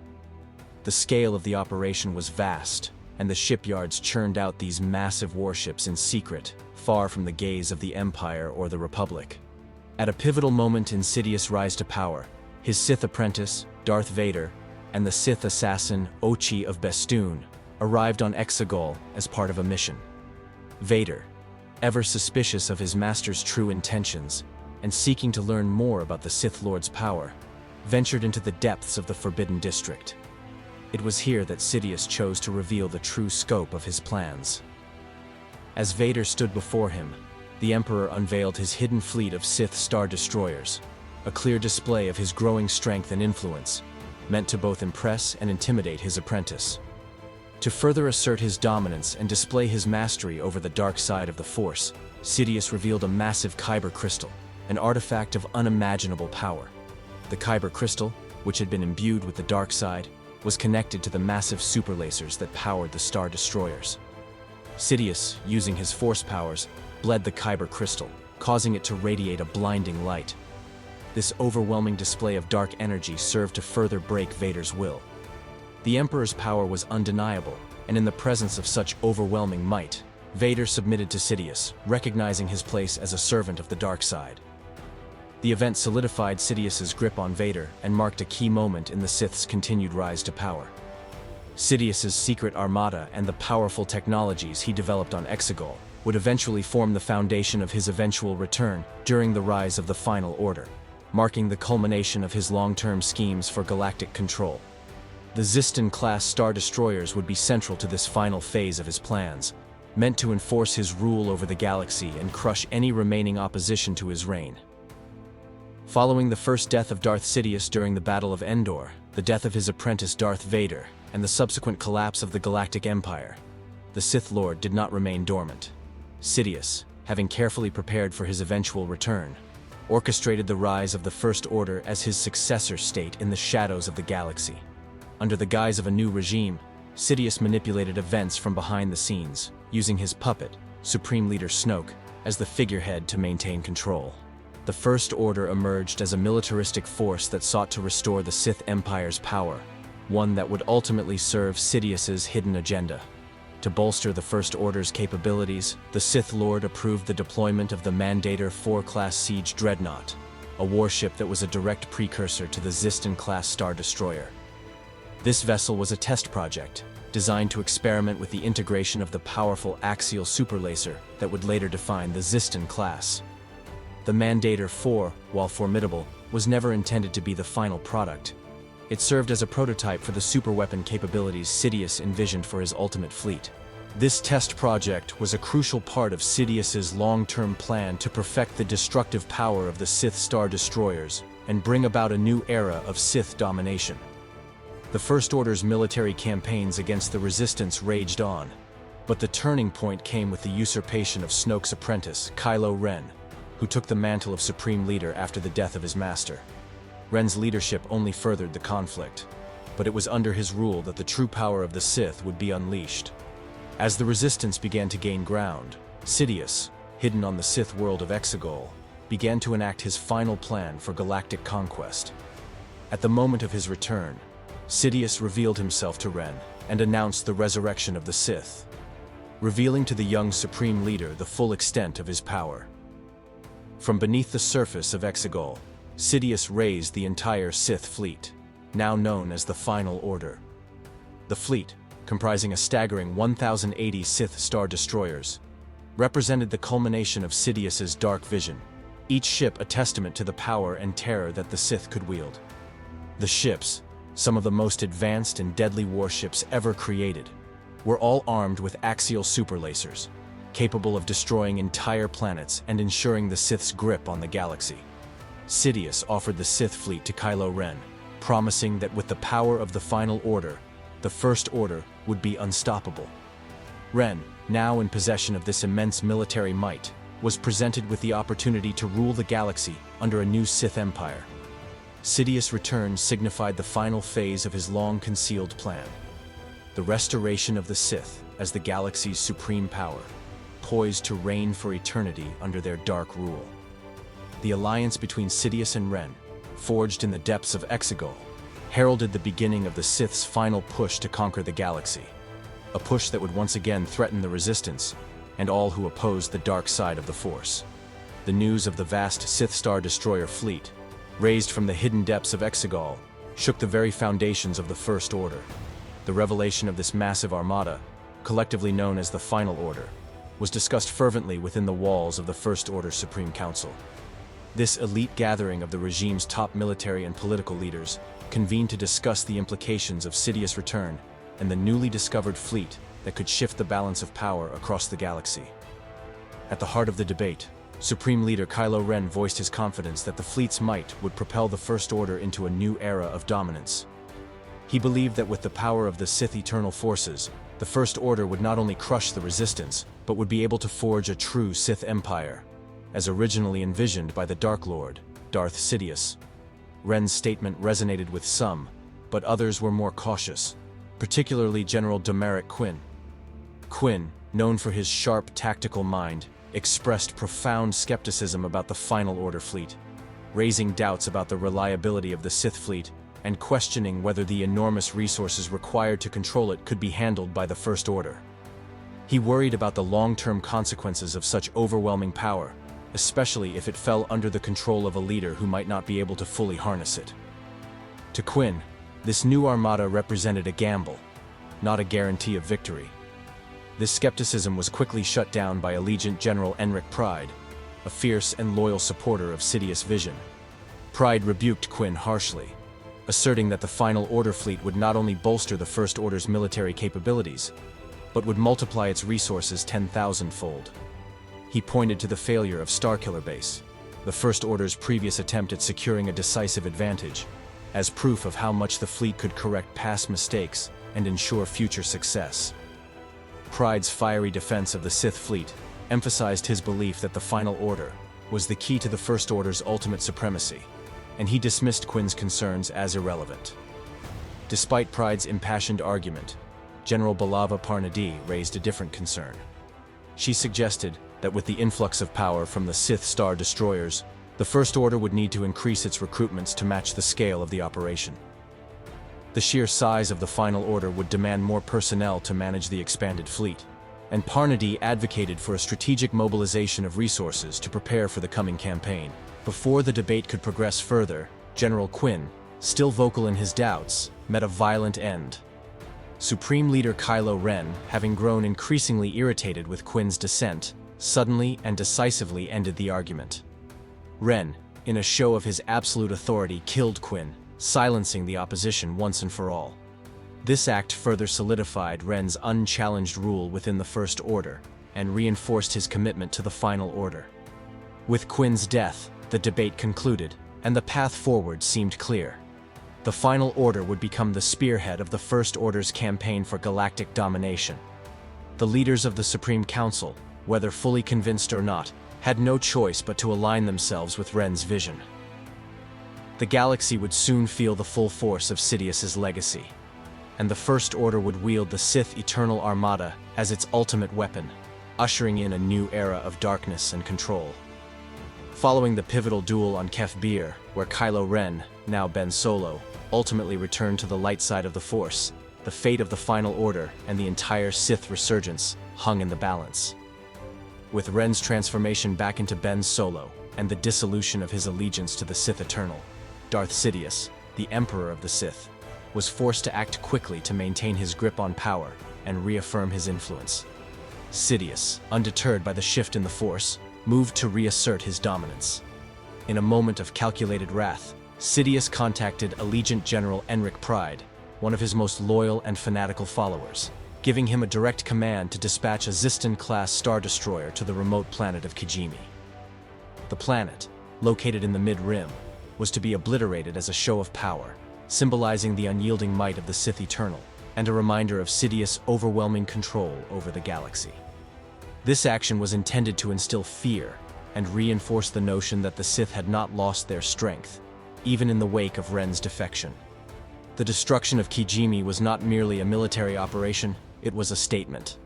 The scale of the operation was vast, and the shipyards churned out these massive warships in secret, far from the gaze of the Empire or the Republic. At a pivotal moment in Sidious' rise to power, his Sith apprentice, Darth Vader, and the Sith assassin, Ochi of Bestoon, arrived on Exegol as part of a mission. Vader, ever suspicious of his master's true intentions and seeking to learn more about the Sith Lord's power, ventured into the depths of the Forbidden District. It was here that Sidious chose to reveal the true scope of his plans. As Vader stood before him, the Emperor unveiled his hidden fleet of Sith Star Destroyers, a clear display of his growing strength and influence, meant to both impress and intimidate his apprentice. To further assert his dominance and display his mastery over the dark side of the Force, Sidious revealed a massive Kyber crystal, an artifact of unimaginable power. The Kyber crystal, which had been imbued with the dark side, was connected to the massive superlasers that powered the Star Destroyers. Sidious, using his force powers, bled the Kyber crystal, causing it to radiate a blinding light. This overwhelming display of dark energy served to further break Vader's will. The Emperor's power was undeniable, and in the presence of such overwhelming might, Vader submitted to Sidious, recognizing his place as a servant of the dark side. The event solidified Sidious's grip on Vader and marked a key moment in the Sith's continued rise to power. Sidious's secret armada and the powerful technologies he developed on Exegol would eventually form the foundation of his eventual return during the rise of the Final Order, marking the culmination of his long-term schemes for galactic control. The Xyston-class Star Destroyers would be central to this final phase of his plans, meant to enforce his rule over the galaxy and crush any remaining opposition to his reign. Following the first death of Darth Sidious during the Battle of Endor, the death of his apprentice Darth Vader, and the subsequent collapse of the Galactic Empire, the Sith Lord did not remain dormant. Sidious, having carefully prepared for his eventual return, orchestrated the rise of the First Order as his successor state in the shadows of the galaxy. Under the guise of a new regime, Sidious manipulated events from behind the scenes, using his puppet, Supreme Leader Snoke, as the figurehead to maintain control. The First Order emerged as a militaristic force that sought to restore the Sith Empire's power, one that would ultimately serve Sidious's hidden agenda. To bolster the First Order's capabilities, the Sith Lord approved the deployment of the Mandator IV-class siege dreadnought, a warship that was a direct precursor to the Xyston-class Star Destroyer. This vessel was a test project, designed to experiment with the integration of the powerful axial superlaser that would later define the Xyston class. The Mandator IV, while formidable, was never intended to be the final product. It served as a prototype for the superweapon capabilities Sidious envisioned for his ultimate fleet. This test project was a crucial part of Sidious's long-term plan to perfect the destructive power of the Sith Star Destroyers and bring about a new era of Sith domination. The First Order's military campaigns against the Resistance raged on, but the turning point came with the usurpation of Snoke's apprentice, Kylo Ren, who took the mantle of Supreme Leader after the death of his master. Ren's leadership only furthered the conflict, but it was under his rule that the true power of the Sith would be unleashed. As the Resistance began to gain ground, Sidious, hidden on the Sith world of Exegol, began to enact his final plan for galactic conquest. At the moment of his return, Sidious revealed himself to Ren and announced the resurrection of the Sith, revealing to the young Supreme Leader the full extent of his power. From beneath the surface of Exegol, Sidious raised the entire Sith fleet, now known as the Final Order. The fleet, comprising a staggering 1,080 Sith Star Destroyers, represented the culmination of Sidious's dark vision, each ship a testament to the power and terror that the Sith could wield. The ships, some of the most advanced and deadly warships ever created, were all armed with axial superlasers, capable of destroying entire planets and ensuring the Sith's grip on the galaxy. Sidious offered the Sith fleet to Kylo Ren, promising that with the power of the Final Order, the First Order would be unstoppable. Ren, now in possession of this immense military might, was presented with the opportunity to rule the galaxy under a new Sith Empire. Sidious' return signified the final phase of his long-concealed plan, the restoration of the Sith as the galaxy's supreme power, poised to reign for eternity under their dark rule. The alliance between Sidious and Ren, forged in the depths of Exegol, heralded the beginning of the Sith's final push to conquer the galaxy, a push that would once again threaten the Resistance and all who opposed the dark side of the Force. The news of the vast Sith Star Destroyer fleet, raised from the hidden depths of Exegol, shook the very foundations of the First Order. The revelation of this massive armada, collectively known as the Final Order, was discussed fervently within the walls of the First Order Supreme Council. This elite gathering of the regime's top military and political leaders convened to discuss the implications of Sidious' return and the newly discovered fleet that could shift the balance of power across the galaxy. At the heart of the debate, Supreme Leader Kylo Ren voiced his confidence that the fleet's might would propel the First Order into a new era of dominance. He believed that with the power of the Sith Eternal forces, the First Order would not only crush the Resistance, but would be able to forge a true Sith Empire, as originally envisioned by the Dark Lord, Darth Sidious. Ren's statement resonated with some, but others were more cautious, particularly General Domeric Quinn. Quinn, known for his sharp tactical mind, expressed profound skepticism about the Final Order fleet, raising doubts about the reliability of the Sith fleet and questioning whether the enormous resources required to control it could be handled by the First Order. He worried about the long-term consequences of such overwhelming power, especially if it fell under the control of a leader who might not be able to fully harness it. To Quinn, this new armada represented a gamble, not a guarantee of victory. This skepticism was quickly shut down by Allegiant General Enric Pride, a fierce and loyal supporter of Sidious' vision. Pride rebuked Quinn harshly, asserting that the Final Order fleet would not only bolster the First Order's military capabilities, but would multiply its resources 10,000-fold. He pointed to the failure of Starkiller Base, the First Order's previous attempt at securing a decisive advantage, as proof of how much the fleet could correct past mistakes and ensure future success. Pride's fiery defense of the Sith fleet emphasized his belief that the Final Order was the key to the First Order's ultimate supremacy, and he dismissed Quinn's concerns as irrelevant. Despite Pride's impassioned argument, General Belava Parnadi raised a different concern. She suggested that with the influx of power from the Sith Star Destroyers, the First Order would need to increase its recruitments to match the scale of the operation. The sheer size of the Final Order would demand more personnel to manage the expanded fleet, and Parnadi advocated for a strategic mobilization of resources to prepare for the coming campaign. Before the debate could progress further, General Quinn, still vocal in his doubts, met a violent end. Supreme Leader Kylo Ren, having grown increasingly irritated with Quinn's dissent, suddenly and decisively ended the argument. Ren, in a show of his absolute authority, killed Quinn, silencing the opposition once and for all. This act further solidified Ren's unchallenged rule within the First Order and reinforced his commitment to the Final Order. With Quinn's death, the debate concluded, and the path forward seemed clear. The Final Order would become the spearhead of the First Order's campaign for galactic domination. The leaders of the Supreme Council, whether fully convinced or not, had no choice but to align themselves with Ren's vision. The galaxy would soon feel the full force of Sidious's legacy, and the First Order would wield the Sith Eternal Armada as its ultimate weapon, ushering in a new era of darkness and control. Following the pivotal duel on Kef Bir, where Kylo Ren, now Ben Solo, ultimately returned to the light side of the Force, the fate of the Final Order and the entire Sith resurgence hung in the balance. With Ren's transformation back into Ben Solo, and the dissolution of his allegiance to the Sith Eternal. Darth Sidious, the Emperor of the Sith, was forced to act quickly to maintain his grip on power and reaffirm his influence. Sidious, undeterred by the shift in the Force, moved to reassert his dominance. In a moment of calculated wrath, Sidious contacted Allegiant General Enric Pride, one of his most loyal and fanatical followers, giving him a direct command to dispatch a Xyston-class Star Destroyer to the remote planet of Kijimi. The planet, located in the mid-rim, was to be obliterated as a show of power, symbolizing the unyielding might of the Sith Eternal, and a reminder of Sidious' overwhelming control over the galaxy. This action was intended to instill fear and reinforce the notion that the Sith had not lost their strength, even in the wake of Ren's defection. The destruction of Kijimi was not merely a military operation, it was a statement.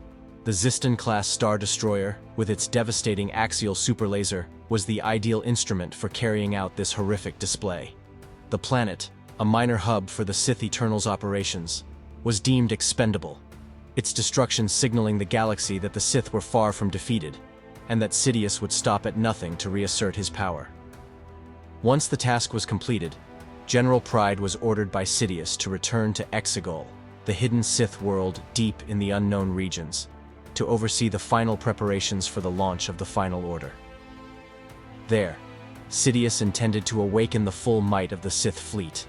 The Xyston-class Star Destroyer, with its devastating axial superlaser, was the ideal instrument for carrying out this horrific display. The planet, a minor hub for the Sith Eternal's operations, was deemed expendable, its destruction signaling the galaxy that the Sith were far from defeated, and that Sidious would stop at nothing to reassert his power. Once the task was completed, General Pride was ordered by Sidious to return to Exegol, the hidden Sith world deep in the unknown regions, to oversee the final preparations for the launch of the Final Order. There, Sidious intended to awaken the full might of the Sith fleet,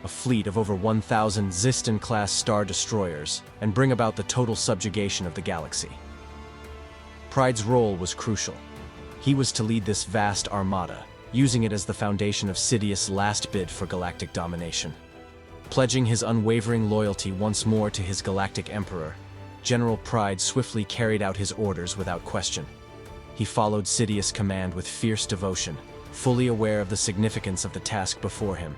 a fleet of over 1,000 Xyston-class Star Destroyers, and bring about the total subjugation of the galaxy. Pride's role was crucial. He was to lead this vast armada, using it as the foundation of Sidious's last bid for galactic domination. Pledging his unwavering loyalty once more to his galactic emperor, General Pride swiftly carried out his orders without question. He followed Sidious' command with fierce devotion, fully aware of the significance of the task before him.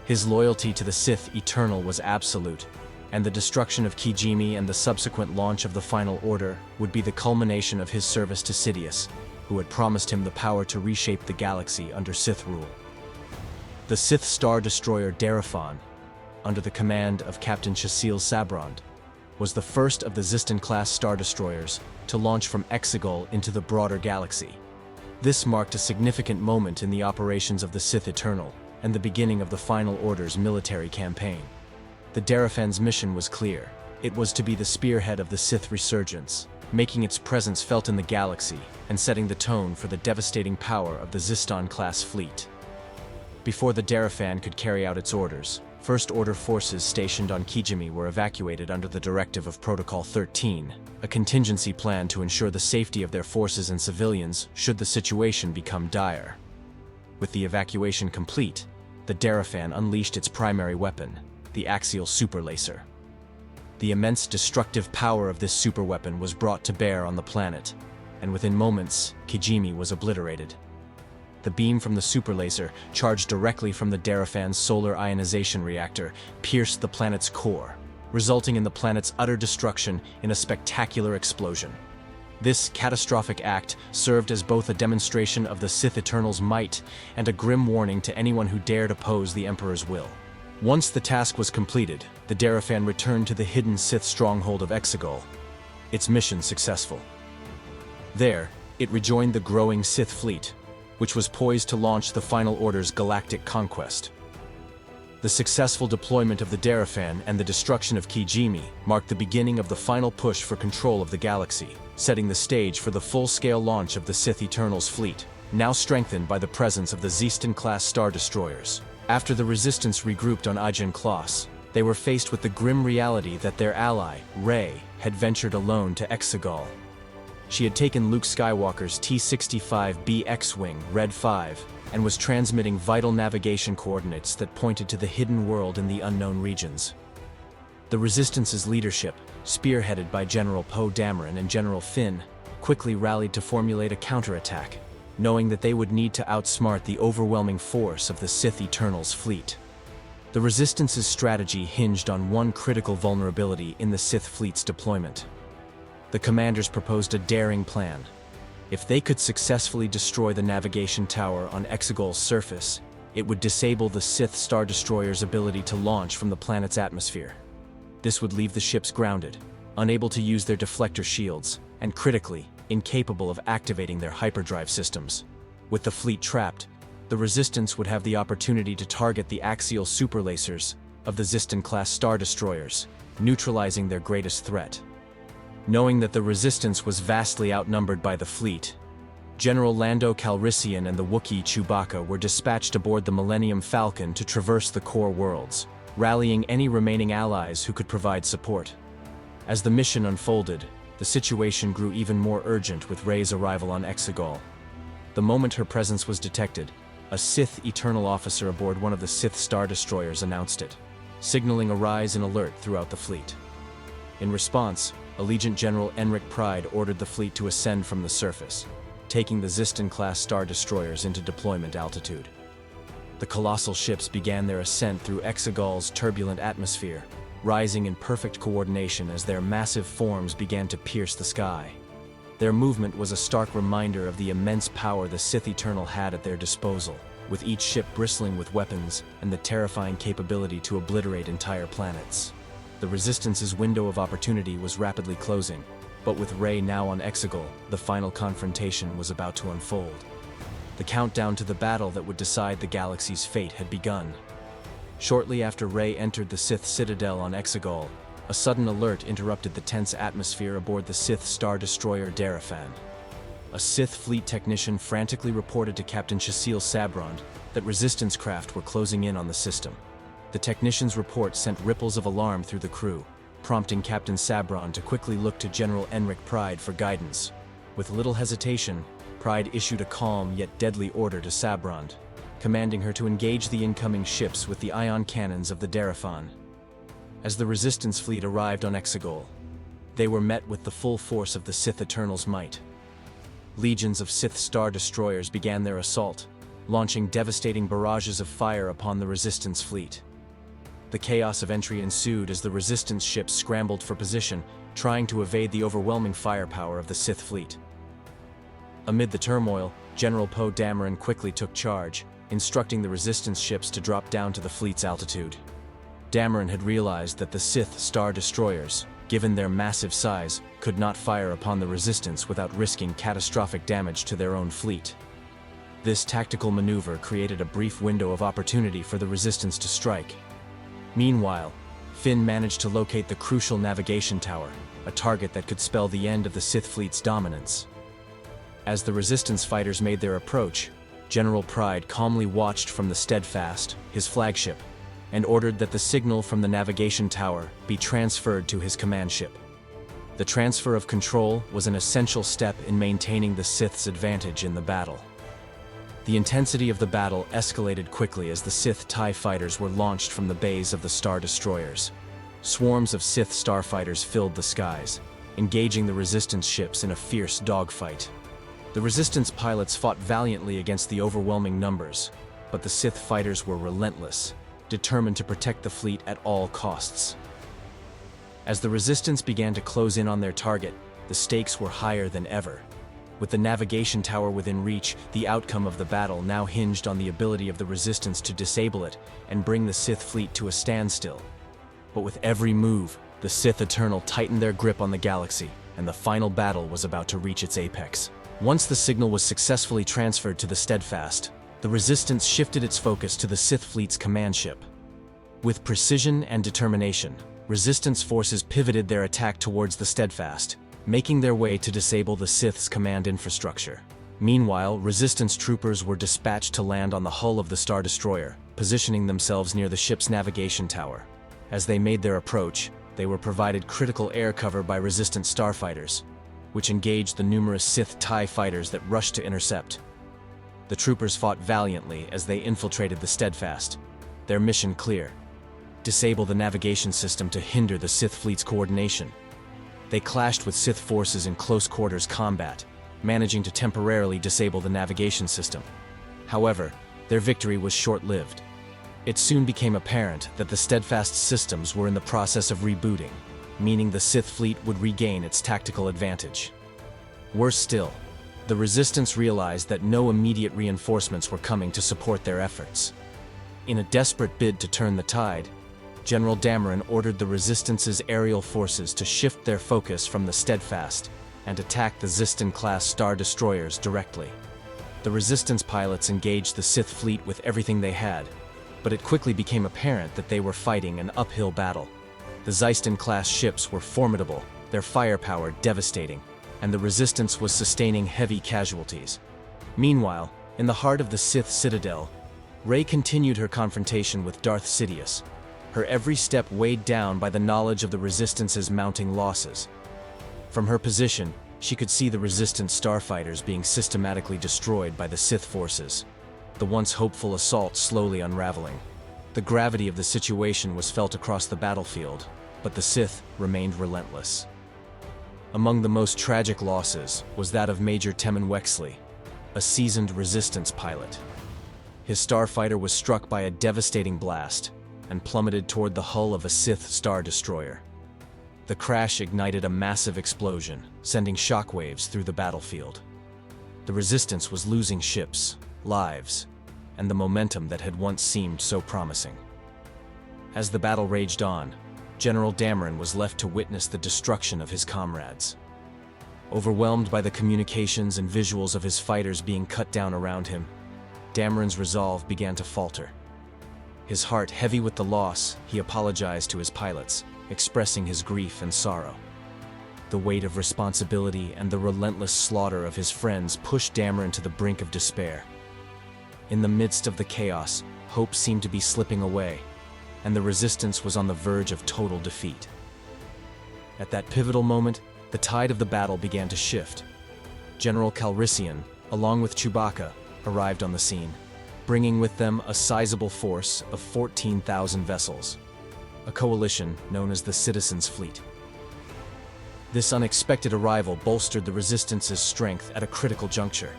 His loyalty to the Sith Eternal was absolute, and the destruction of Kijimi and the subsequent launch of the Final Order would be the culmination of his service to Sidious, who had promised him the power to reshape the galaxy under Sith rule. The Sith Star Destroyer Darafon, under the command of Captain Shasil Sabrand, was the first of the Xyston-class Star Destroyers to launch from Exegol into the broader galaxy. This marked a significant moment in the operations of the Sith Eternal and the beginning of the Final Order's military campaign. The Darafon's mission was clear. It was to be the spearhead of the Sith resurgence, making its presence felt in the galaxy and setting the tone for the devastating power of the Xyston-class fleet. Before the Darafon could carry out its orders, First Order forces stationed on Kijimi were evacuated under the directive of Protocol 13, a contingency plan to ensure the safety of their forces and civilians should the situation become dire. With the evacuation complete, the Darafon unleashed its primary weapon, the axial superlaser. The immense destructive power of this superweapon was brought to bear on the planet, and within moments, Kijimi was obliterated. The beam from the superlaser, charged directly from the Darafon's solar ionization reactor, pierced the planet's core, resulting in the planet's utter destruction in a spectacular explosion. This catastrophic act served as both a demonstration of the Sith Eternal's might and a grim warning to anyone who dared oppose the Emperor's will. Once the task was completed, the Darafon returned to the hidden Sith stronghold of Exegol, its mission successful. There, it rejoined the growing Sith fleet, which was poised to launch the Final Order's galactic conquest. The successful deployment of the Darafon and the destruction of Kijimi marked the beginning of the final push for control of the galaxy, setting the stage for the full-scale launch of the Sith Eternal's fleet, now strengthened by the presence of the Xyston-class Star Destroyers. After the Resistance regrouped on Xyston-class, they were faced with the grim reality that their ally, Rey, had ventured alone to Exegol. She had taken Luke Skywalker's T-65B X-Wing Red 5 and was transmitting vital navigation coordinates that pointed to the hidden world in the unknown regions. The Resistance's leadership, spearheaded by General Poe Dameron and General Finn, quickly rallied to formulate a counterattack, knowing that they would need to outsmart the overwhelming force of the Sith Eternal's fleet. The Resistance's strategy hinged on one critical vulnerability in the Sith fleet's deployment. The commanders proposed a daring plan. If they could successfully destroy the navigation tower on Exegol's surface, it would disable the Sith Star Destroyer's ability to launch from the planet's atmosphere. This would leave the ships grounded, unable to use their deflector shields, and critically, incapable of activating their hyperdrive systems. With the fleet trapped, the Resistance would have the opportunity to target the axial superlasers of the Xyston-class Star Destroyers, neutralizing their greatest threat. Knowing that the Resistance was vastly outnumbered by the fleet, General Lando Calrissian and the Wookiee Chewbacca were dispatched aboard the Millennium Falcon to traverse the core worlds, rallying any remaining allies who could provide support. As the mission unfolded, the situation grew even more urgent with Rey's arrival on Exegol. The moment her presence was detected, a Sith Eternal officer aboard one of the Sith Star Destroyers announced it, signaling a rise in alert throughout the fleet. In response, Allegiant General Enric Pride ordered the fleet to ascend from the surface, taking the Xyston-class Star Destroyers into deployment altitude. The colossal ships began their ascent through Exegol's turbulent atmosphere, rising in perfect coordination as their massive forms began to pierce the sky. Their movement was a stark reminder of the immense power the Sith Eternal had at their disposal, with each ship bristling with weapons and the terrifying capability to obliterate entire planets. The Resistance's window of opportunity was rapidly closing, but with Rey now on Exegol, the final confrontation was about to unfold. The countdown to the battle that would decide the galaxy's fate had begun. Shortly after Rey entered the Sith Citadel on Exegol, a sudden alert interrupted the tense atmosphere aboard the Sith Star Destroyer Darafan. A Sith fleet technician frantically reported to Captain Shasil Sabrond that Resistance craft were closing in on the system. The technician's report sent ripples of alarm through the crew, prompting Captain Sabrond to quickly look to General Enric Pride for guidance. With little hesitation, Pride issued a calm yet deadly order to Sabrond, commanding her to engage the incoming ships with the ion cannons of the Darafan. As the Resistance fleet arrived on Exegol, they were met with the full force of the Sith Eternal's might. Legions of Sith Star Destroyers began their assault, launching devastating barrages of fire upon the Resistance fleet. The chaos of entry ensued as the Resistance ships scrambled for position, trying to evade the overwhelming firepower of the Sith fleet. Amid the turmoil, General Poe Dameron quickly took charge, instructing the Resistance ships to drop down to the fleet's altitude. Dameron had realized that the Sith Star Destroyers, given their massive size, could not fire upon the Resistance without risking catastrophic damage to their own fleet. This tactical maneuver created a brief window of opportunity for the Resistance to strike. Meanwhile, Finn managed to locate the crucial navigation tower, a target that could spell the end of the Sith fleet's dominance. As the Resistance fighters made their approach, General Pride calmly watched from the Steadfast, his flagship, and ordered that the signal from the navigation tower be transferred to his command ship. The transfer of control was an essential step in maintaining the Sith's advantage in the battle. The intensity of the battle escalated quickly as the Sith TIE fighters were launched from the bays of the Star Destroyers. Swarms of Sith starfighters filled the skies, engaging the Resistance ships in a fierce dogfight. The Resistance pilots fought valiantly against the overwhelming numbers, but the Sith fighters were relentless, determined to protect the fleet at all costs. As the Resistance began to close in on their target, the stakes were higher than ever. With the navigation tower within reach, the outcome of the battle now hinged on the ability of the Resistance to disable it and bring the Sith fleet to a standstill. But with every move, the Sith Eternal tightened their grip on the galaxy, and the final battle was about to reach its apex. Once the signal was successfully transferred to the Steadfast, the Resistance shifted its focus to the Sith fleet's command ship. With precision and determination, Resistance forces pivoted their attack towards the Steadfast, making their way to disable the Sith's command infrastructure. Meanwhile, Resistance troopers were dispatched to land on the hull of the Star Destroyer, positioning themselves near the ship's navigation tower. As they made their approach, they were provided critical air cover by Resistance starfighters, which engaged the numerous Sith TIE fighters that rushed to intercept. The troopers fought valiantly as they infiltrated the Steadfast, their mission clear: disable the navigation system to hinder the Sith fleet's coordination. They clashed with Sith forces in close-quarters combat, managing to temporarily disable the navigation system. However, their victory was short-lived. It soon became apparent that the Steadfast systems were in the process of rebooting, meaning the Sith fleet would regain its tactical advantage. Worse still, the Resistance realized that no immediate reinforcements were coming to support their efforts. In a desperate bid to turn the tide, General Dameron ordered the Resistance's aerial forces to shift their focus from the Steadfast and attack the Xyston-class Star Destroyers directly. The Resistance pilots engaged the Sith fleet with everything they had, but it quickly became apparent that they were fighting an uphill battle. The Xyston-class ships were formidable, their firepower devastating, and the Resistance was sustaining heavy casualties. Meanwhile, in the heart of the Sith Citadel, Rey continued her confrontation with Darth Sidious, her every step weighed down by the knowledge of the Resistance's mounting losses. From her position, she could see the Resistance starfighters being systematically destroyed by the Sith forces, the once hopeful assault slowly unraveling. The gravity of the situation was felt across the battlefield, but the Sith remained relentless. Among the most tragic losses was that of Major Temmin Wexley, a seasoned Resistance pilot. His starfighter was struck by a devastating blast and plummeted toward the hull of a Sith Star Destroyer. The crash ignited a massive explosion, sending shockwaves through the battlefield. The Resistance was losing ships, lives, and the momentum that had once seemed so promising. As the battle raged on, General Dameron was left to witness the destruction of his comrades. Overwhelmed by the communications and visuals of his fighters being cut down around him, Dameron's resolve began to falter. His heart heavy with the loss, he apologized to his pilots, expressing his grief and sorrow. The weight of responsibility and the relentless slaughter of his friends pushed Dameron to the brink of despair. In the midst of the chaos, hope seemed to be slipping away, and the Resistance was on the verge of total defeat. At that pivotal moment, the tide of the battle began to shift. General Calrissian, along with Chewbacca, arrived on the scene, bringing with them a sizable force of 14,000 vessels, a coalition known as the Citizens' Fleet. This unexpected arrival bolstered the Resistance's strength at a critical juncture.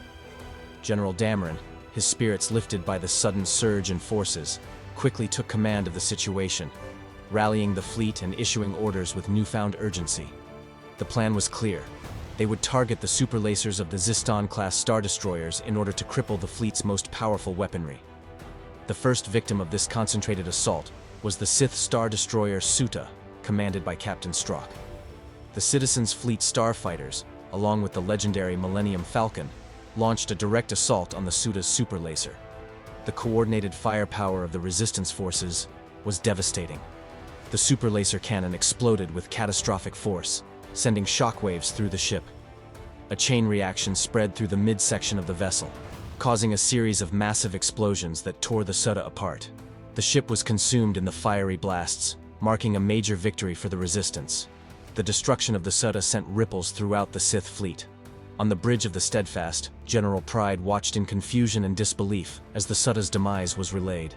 General Dameron, his spirits lifted by the sudden surge in forces, quickly took command of the situation, rallying the fleet and issuing orders with newfound urgency. The plan was clear. They would target the superlasers of the Xyston-class Star Destroyers in order to cripple the fleet's most powerful weaponry. The first victim of this concentrated assault was the Sith Star Destroyer Suta, commanded by Captain Strock. The Citizens' Fleet starfighters, along with the legendary Millennium Falcon, launched a direct assault on the Suta's superlaser. The coordinated firepower of the Resistance forces was devastating. The superlaser cannon exploded with catastrophic force, sending shockwaves through the ship. A chain reaction spread through the midsection of the vessel, causing a series of massive explosions that tore the Suta apart. The ship was consumed in the fiery blasts, marking a major victory for the Resistance. The destruction of the Suta sent ripples throughout the Sith fleet. On the bridge of the Steadfast, General Pryde watched in confusion and disbelief as the Suta's demise was relayed.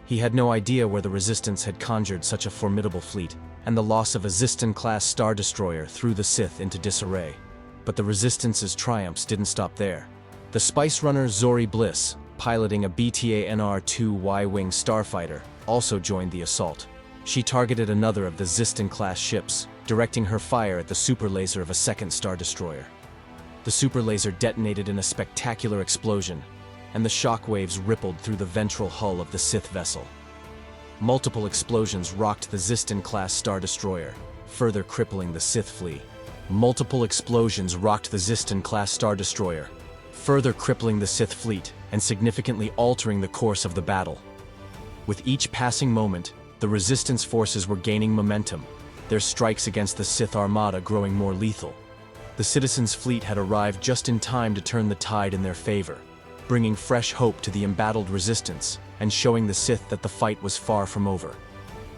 He had no idea where the Resistance had conjured such a formidable fleet, and the loss of a Xyston-class Star Destroyer threw the Sith into disarray. But the Resistance's triumphs didn't stop there. The Spice Runner Zori Bliss, piloting a BTA-NR-2 Y-Wing starfighter, also joined the assault. She targeted another of the Xyston-class ships, directing her fire at the superlaser of a second Star Destroyer. The superlaser detonated in a spectacular explosion, and the shockwaves rippled through the ventral hull of the Sith vessel. Multiple explosions rocked the Xyston-class Star Destroyer, further crippling the Sith fleet. Multiple explosions rocked the Xyston-class Star Destroyer, further crippling the Sith fleet and significantly altering the course of the battle. With each passing moment, the Resistance forces were gaining momentum, their strikes against the Sith Armada growing more lethal. The Citizens' Fleet had arrived just in time to turn the tide in their favor, bringing fresh hope to the embattled Resistance and showing the Sith that the fight was far from over.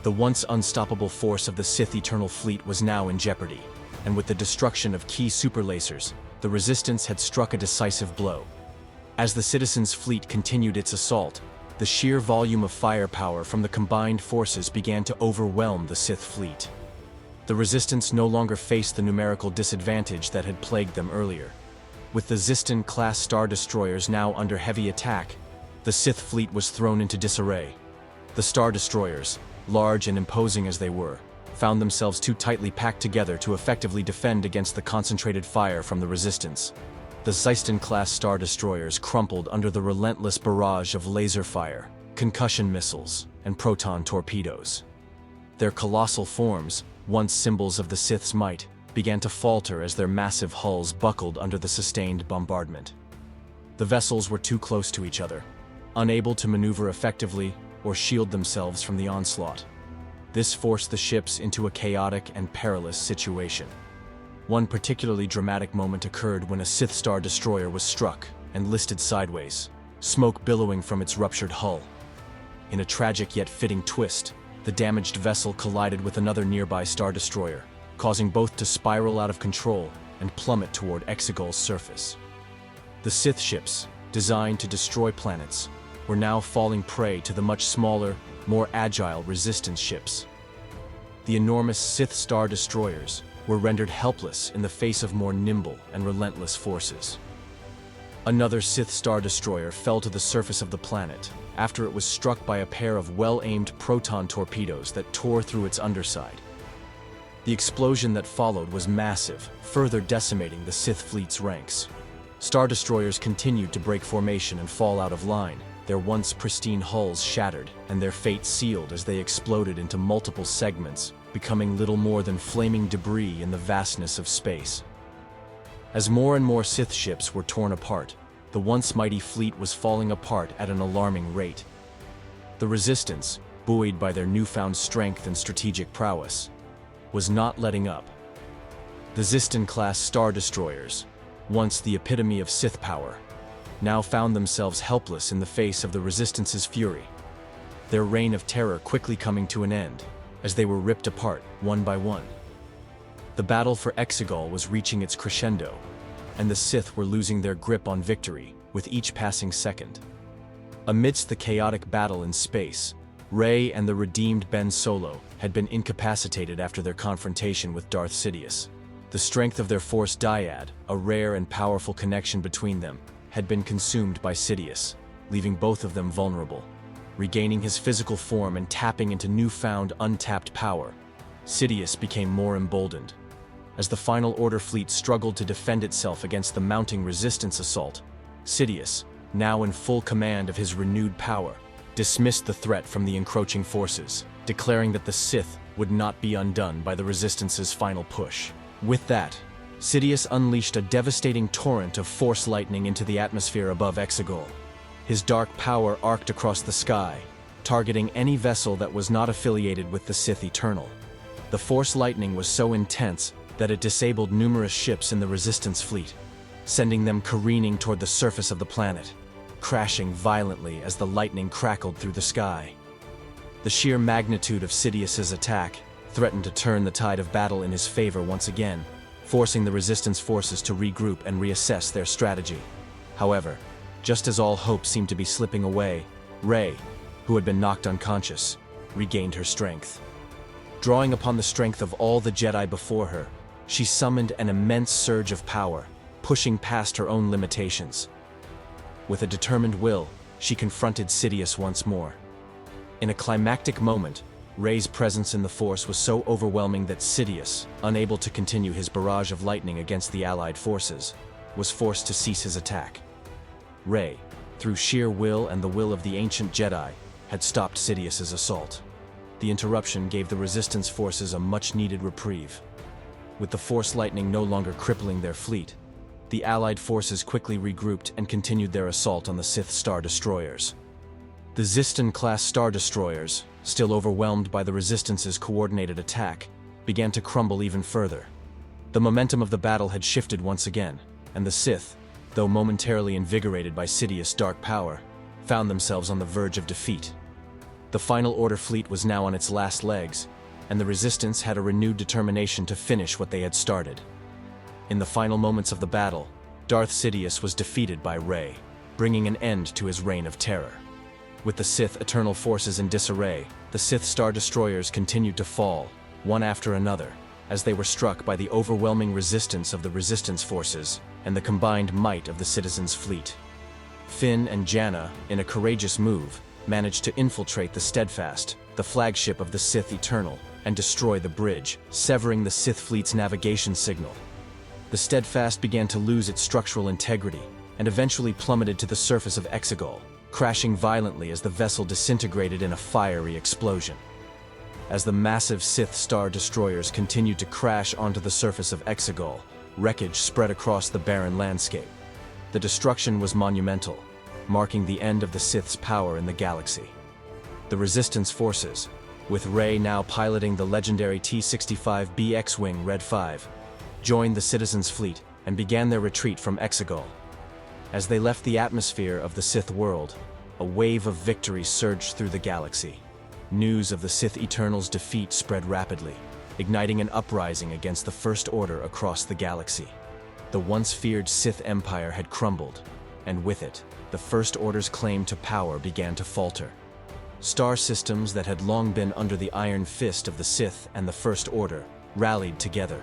The once unstoppable force of the Sith Eternal fleet was now in jeopardy, and with the destruction of key superlasers, the Resistance had struck a decisive blow. As the Citizens' Fleet continued its assault, the sheer volume of firepower from the combined forces began to overwhelm the Sith fleet. The Resistance no longer faced the numerical disadvantage that had plagued them earlier. With the Xyston-class Star Destroyers now under heavy attack, the Sith fleet was thrown into disarray. The Star Destroyers, large and imposing as they were, found themselves too tightly packed together to effectively defend against the concentrated fire from the Resistance. The Xyston-class Star Destroyers crumpled under the relentless barrage of laser fire, concussion missiles, and proton torpedoes. Their colossal forms, once symbols of the Sith's might, began to falter as their massive hulls buckled under the sustained bombardment. The vessels were too close to each other, unable to maneuver effectively or shield themselves from the onslaught. This forced the ships into a chaotic and perilous situation. One particularly dramatic moment occurred when a Sith Star Destroyer was struck and listed sideways, smoke billowing from its ruptured hull. In a tragic yet fitting twist, the damaged vessel collided with another nearby Star Destroyer, causing both to spiral out of control and plummet toward Exegol's surface. The Sith ships, designed to destroy planets, were now falling prey to the much smaller, more agile Resistance ships. The enormous Sith Star Destroyers were rendered helpless in the face of more nimble and relentless forces. Another Sith Star Destroyer fell to the surface of the planet after it was struck by a pair of well-aimed proton torpedoes that tore through its underside. The explosion that followed was massive, further decimating the Sith fleet's ranks. Star Destroyers continued to break formation and fall out of line, their once pristine hulls shattered and their fate sealed as they exploded into multiple segments, becoming little more than flaming debris in the vastness of space. As more and more Sith ships were torn apart, the once mighty fleet was falling apart at an alarming rate. The Resistance, buoyed by their newfound strength and strategic prowess, was not letting up. The Xyston-class Star Destroyers, once the epitome of Sith power, now found themselves helpless in the face of the Resistance's fury, their reign of terror quickly coming to an end as they were ripped apart one by one. The battle for Exegol was reaching its crescendo, and the Sith were losing their grip on victory with each passing second. Amidst the chaotic battle in space, Rey and the redeemed Ben Solo had been incapacitated after their confrontation with Darth Sidious. The strength of their Force dyad, a rare and powerful connection between them, had been consumed by Sidious, leaving both of them vulnerable. Regaining his physical form and tapping into newfound untapped power, Sidious became more emboldened. As the Final Order fleet struggled to defend itself against the mounting Resistance assault, Sidious, now in full command of his renewed power, dismissed the threat from the encroaching forces, declaring that the Sith would not be undone by the Resistance's final push. With that, Sidious unleashed a devastating torrent of Force lightning into the atmosphere above Exegol. His dark power arced across the sky, targeting any vessel that was not affiliated with the Sith Eternal. The Force lightning was so intense that it disabled numerous ships in the Resistance fleet, sending them careening toward the surface of the planet, crashing violently as the lightning crackled through the sky. The sheer magnitude of Sidious's attack threatened to turn the tide of battle in his favor once again, forcing the Resistance forces to regroup and reassess their strategy. However, just as all hope seemed to be slipping away, Rey, who had been knocked unconscious, regained her strength. Drawing upon the strength of all the Jedi before her, she summoned an immense surge of power, pushing past her own limitations. With a determined will, she confronted Sidious once more. In a climactic moment, Rey's presence in the Force was so overwhelming that Sidious, unable to continue his barrage of lightning against the Allied forces, was forced to cease his attack. Rey, through sheer will and the will of the ancient Jedi, had stopped Sidious's assault. The interruption gave the Resistance forces a much-needed reprieve. With the Force lightning no longer crippling their fleet, the Allied forces quickly regrouped and continued their assault on the Sith Star Destroyers. The Xyston-class Star Destroyers, still overwhelmed by the Resistance's coordinated attack, began to crumble even further. The momentum of the battle had shifted once again, and the Sith, though momentarily invigorated by Sidious's dark power, found themselves on the verge of defeat. The Final Order fleet was now on its last legs, and the Resistance had a renewed determination to finish what they had started. In the final moments of the battle, Darth Sidious was defeated by Rey, bringing an end to his reign of terror. With the Sith Eternal forces in disarray, the Sith Star Destroyers continued to fall, one after another, as they were struck by the overwhelming resistance of the Resistance forces and the combined might of the Citizens' fleet. Finn and Janna, in a courageous move, managed to infiltrate the Steadfast, the flagship of the Sith Eternal, and destroy the bridge, severing the Sith fleet's navigation signal. The Steadfast began to lose its structural integrity and eventually plummeted to the surface of Exegol, crashing violently as the vessel disintegrated in a fiery explosion. As the massive Sith Star Destroyers continued to crash onto the surface of Exegol, wreckage spread across the barren landscape. The destruction was monumental, marking the end of the Sith's power in the galaxy. The Resistance forces, with Rey now piloting the legendary T-65B X-Wing Red 5, joined the Citizens' fleet and began their retreat from Exegol. As they left the atmosphere of the Sith world, a wave of victory surged through the galaxy. News of the Sith Eternal's defeat spread rapidly, igniting an uprising against the First Order across the galaxy. The once feared Sith Empire had crumbled, and with it, the First Order's claim to power began to falter. Star systems that had long been under the iron fist of the Sith and the First Order rallied together,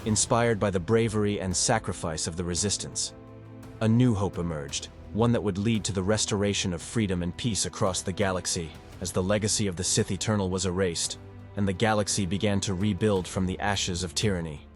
inspired by the bravery and sacrifice of the Resistance. A new hope emerged, one that would lead to the restoration of freedom and peace across the galaxy, as the legacy of the Sith Eternal was erased, and the galaxy began to rebuild from the ashes of tyranny.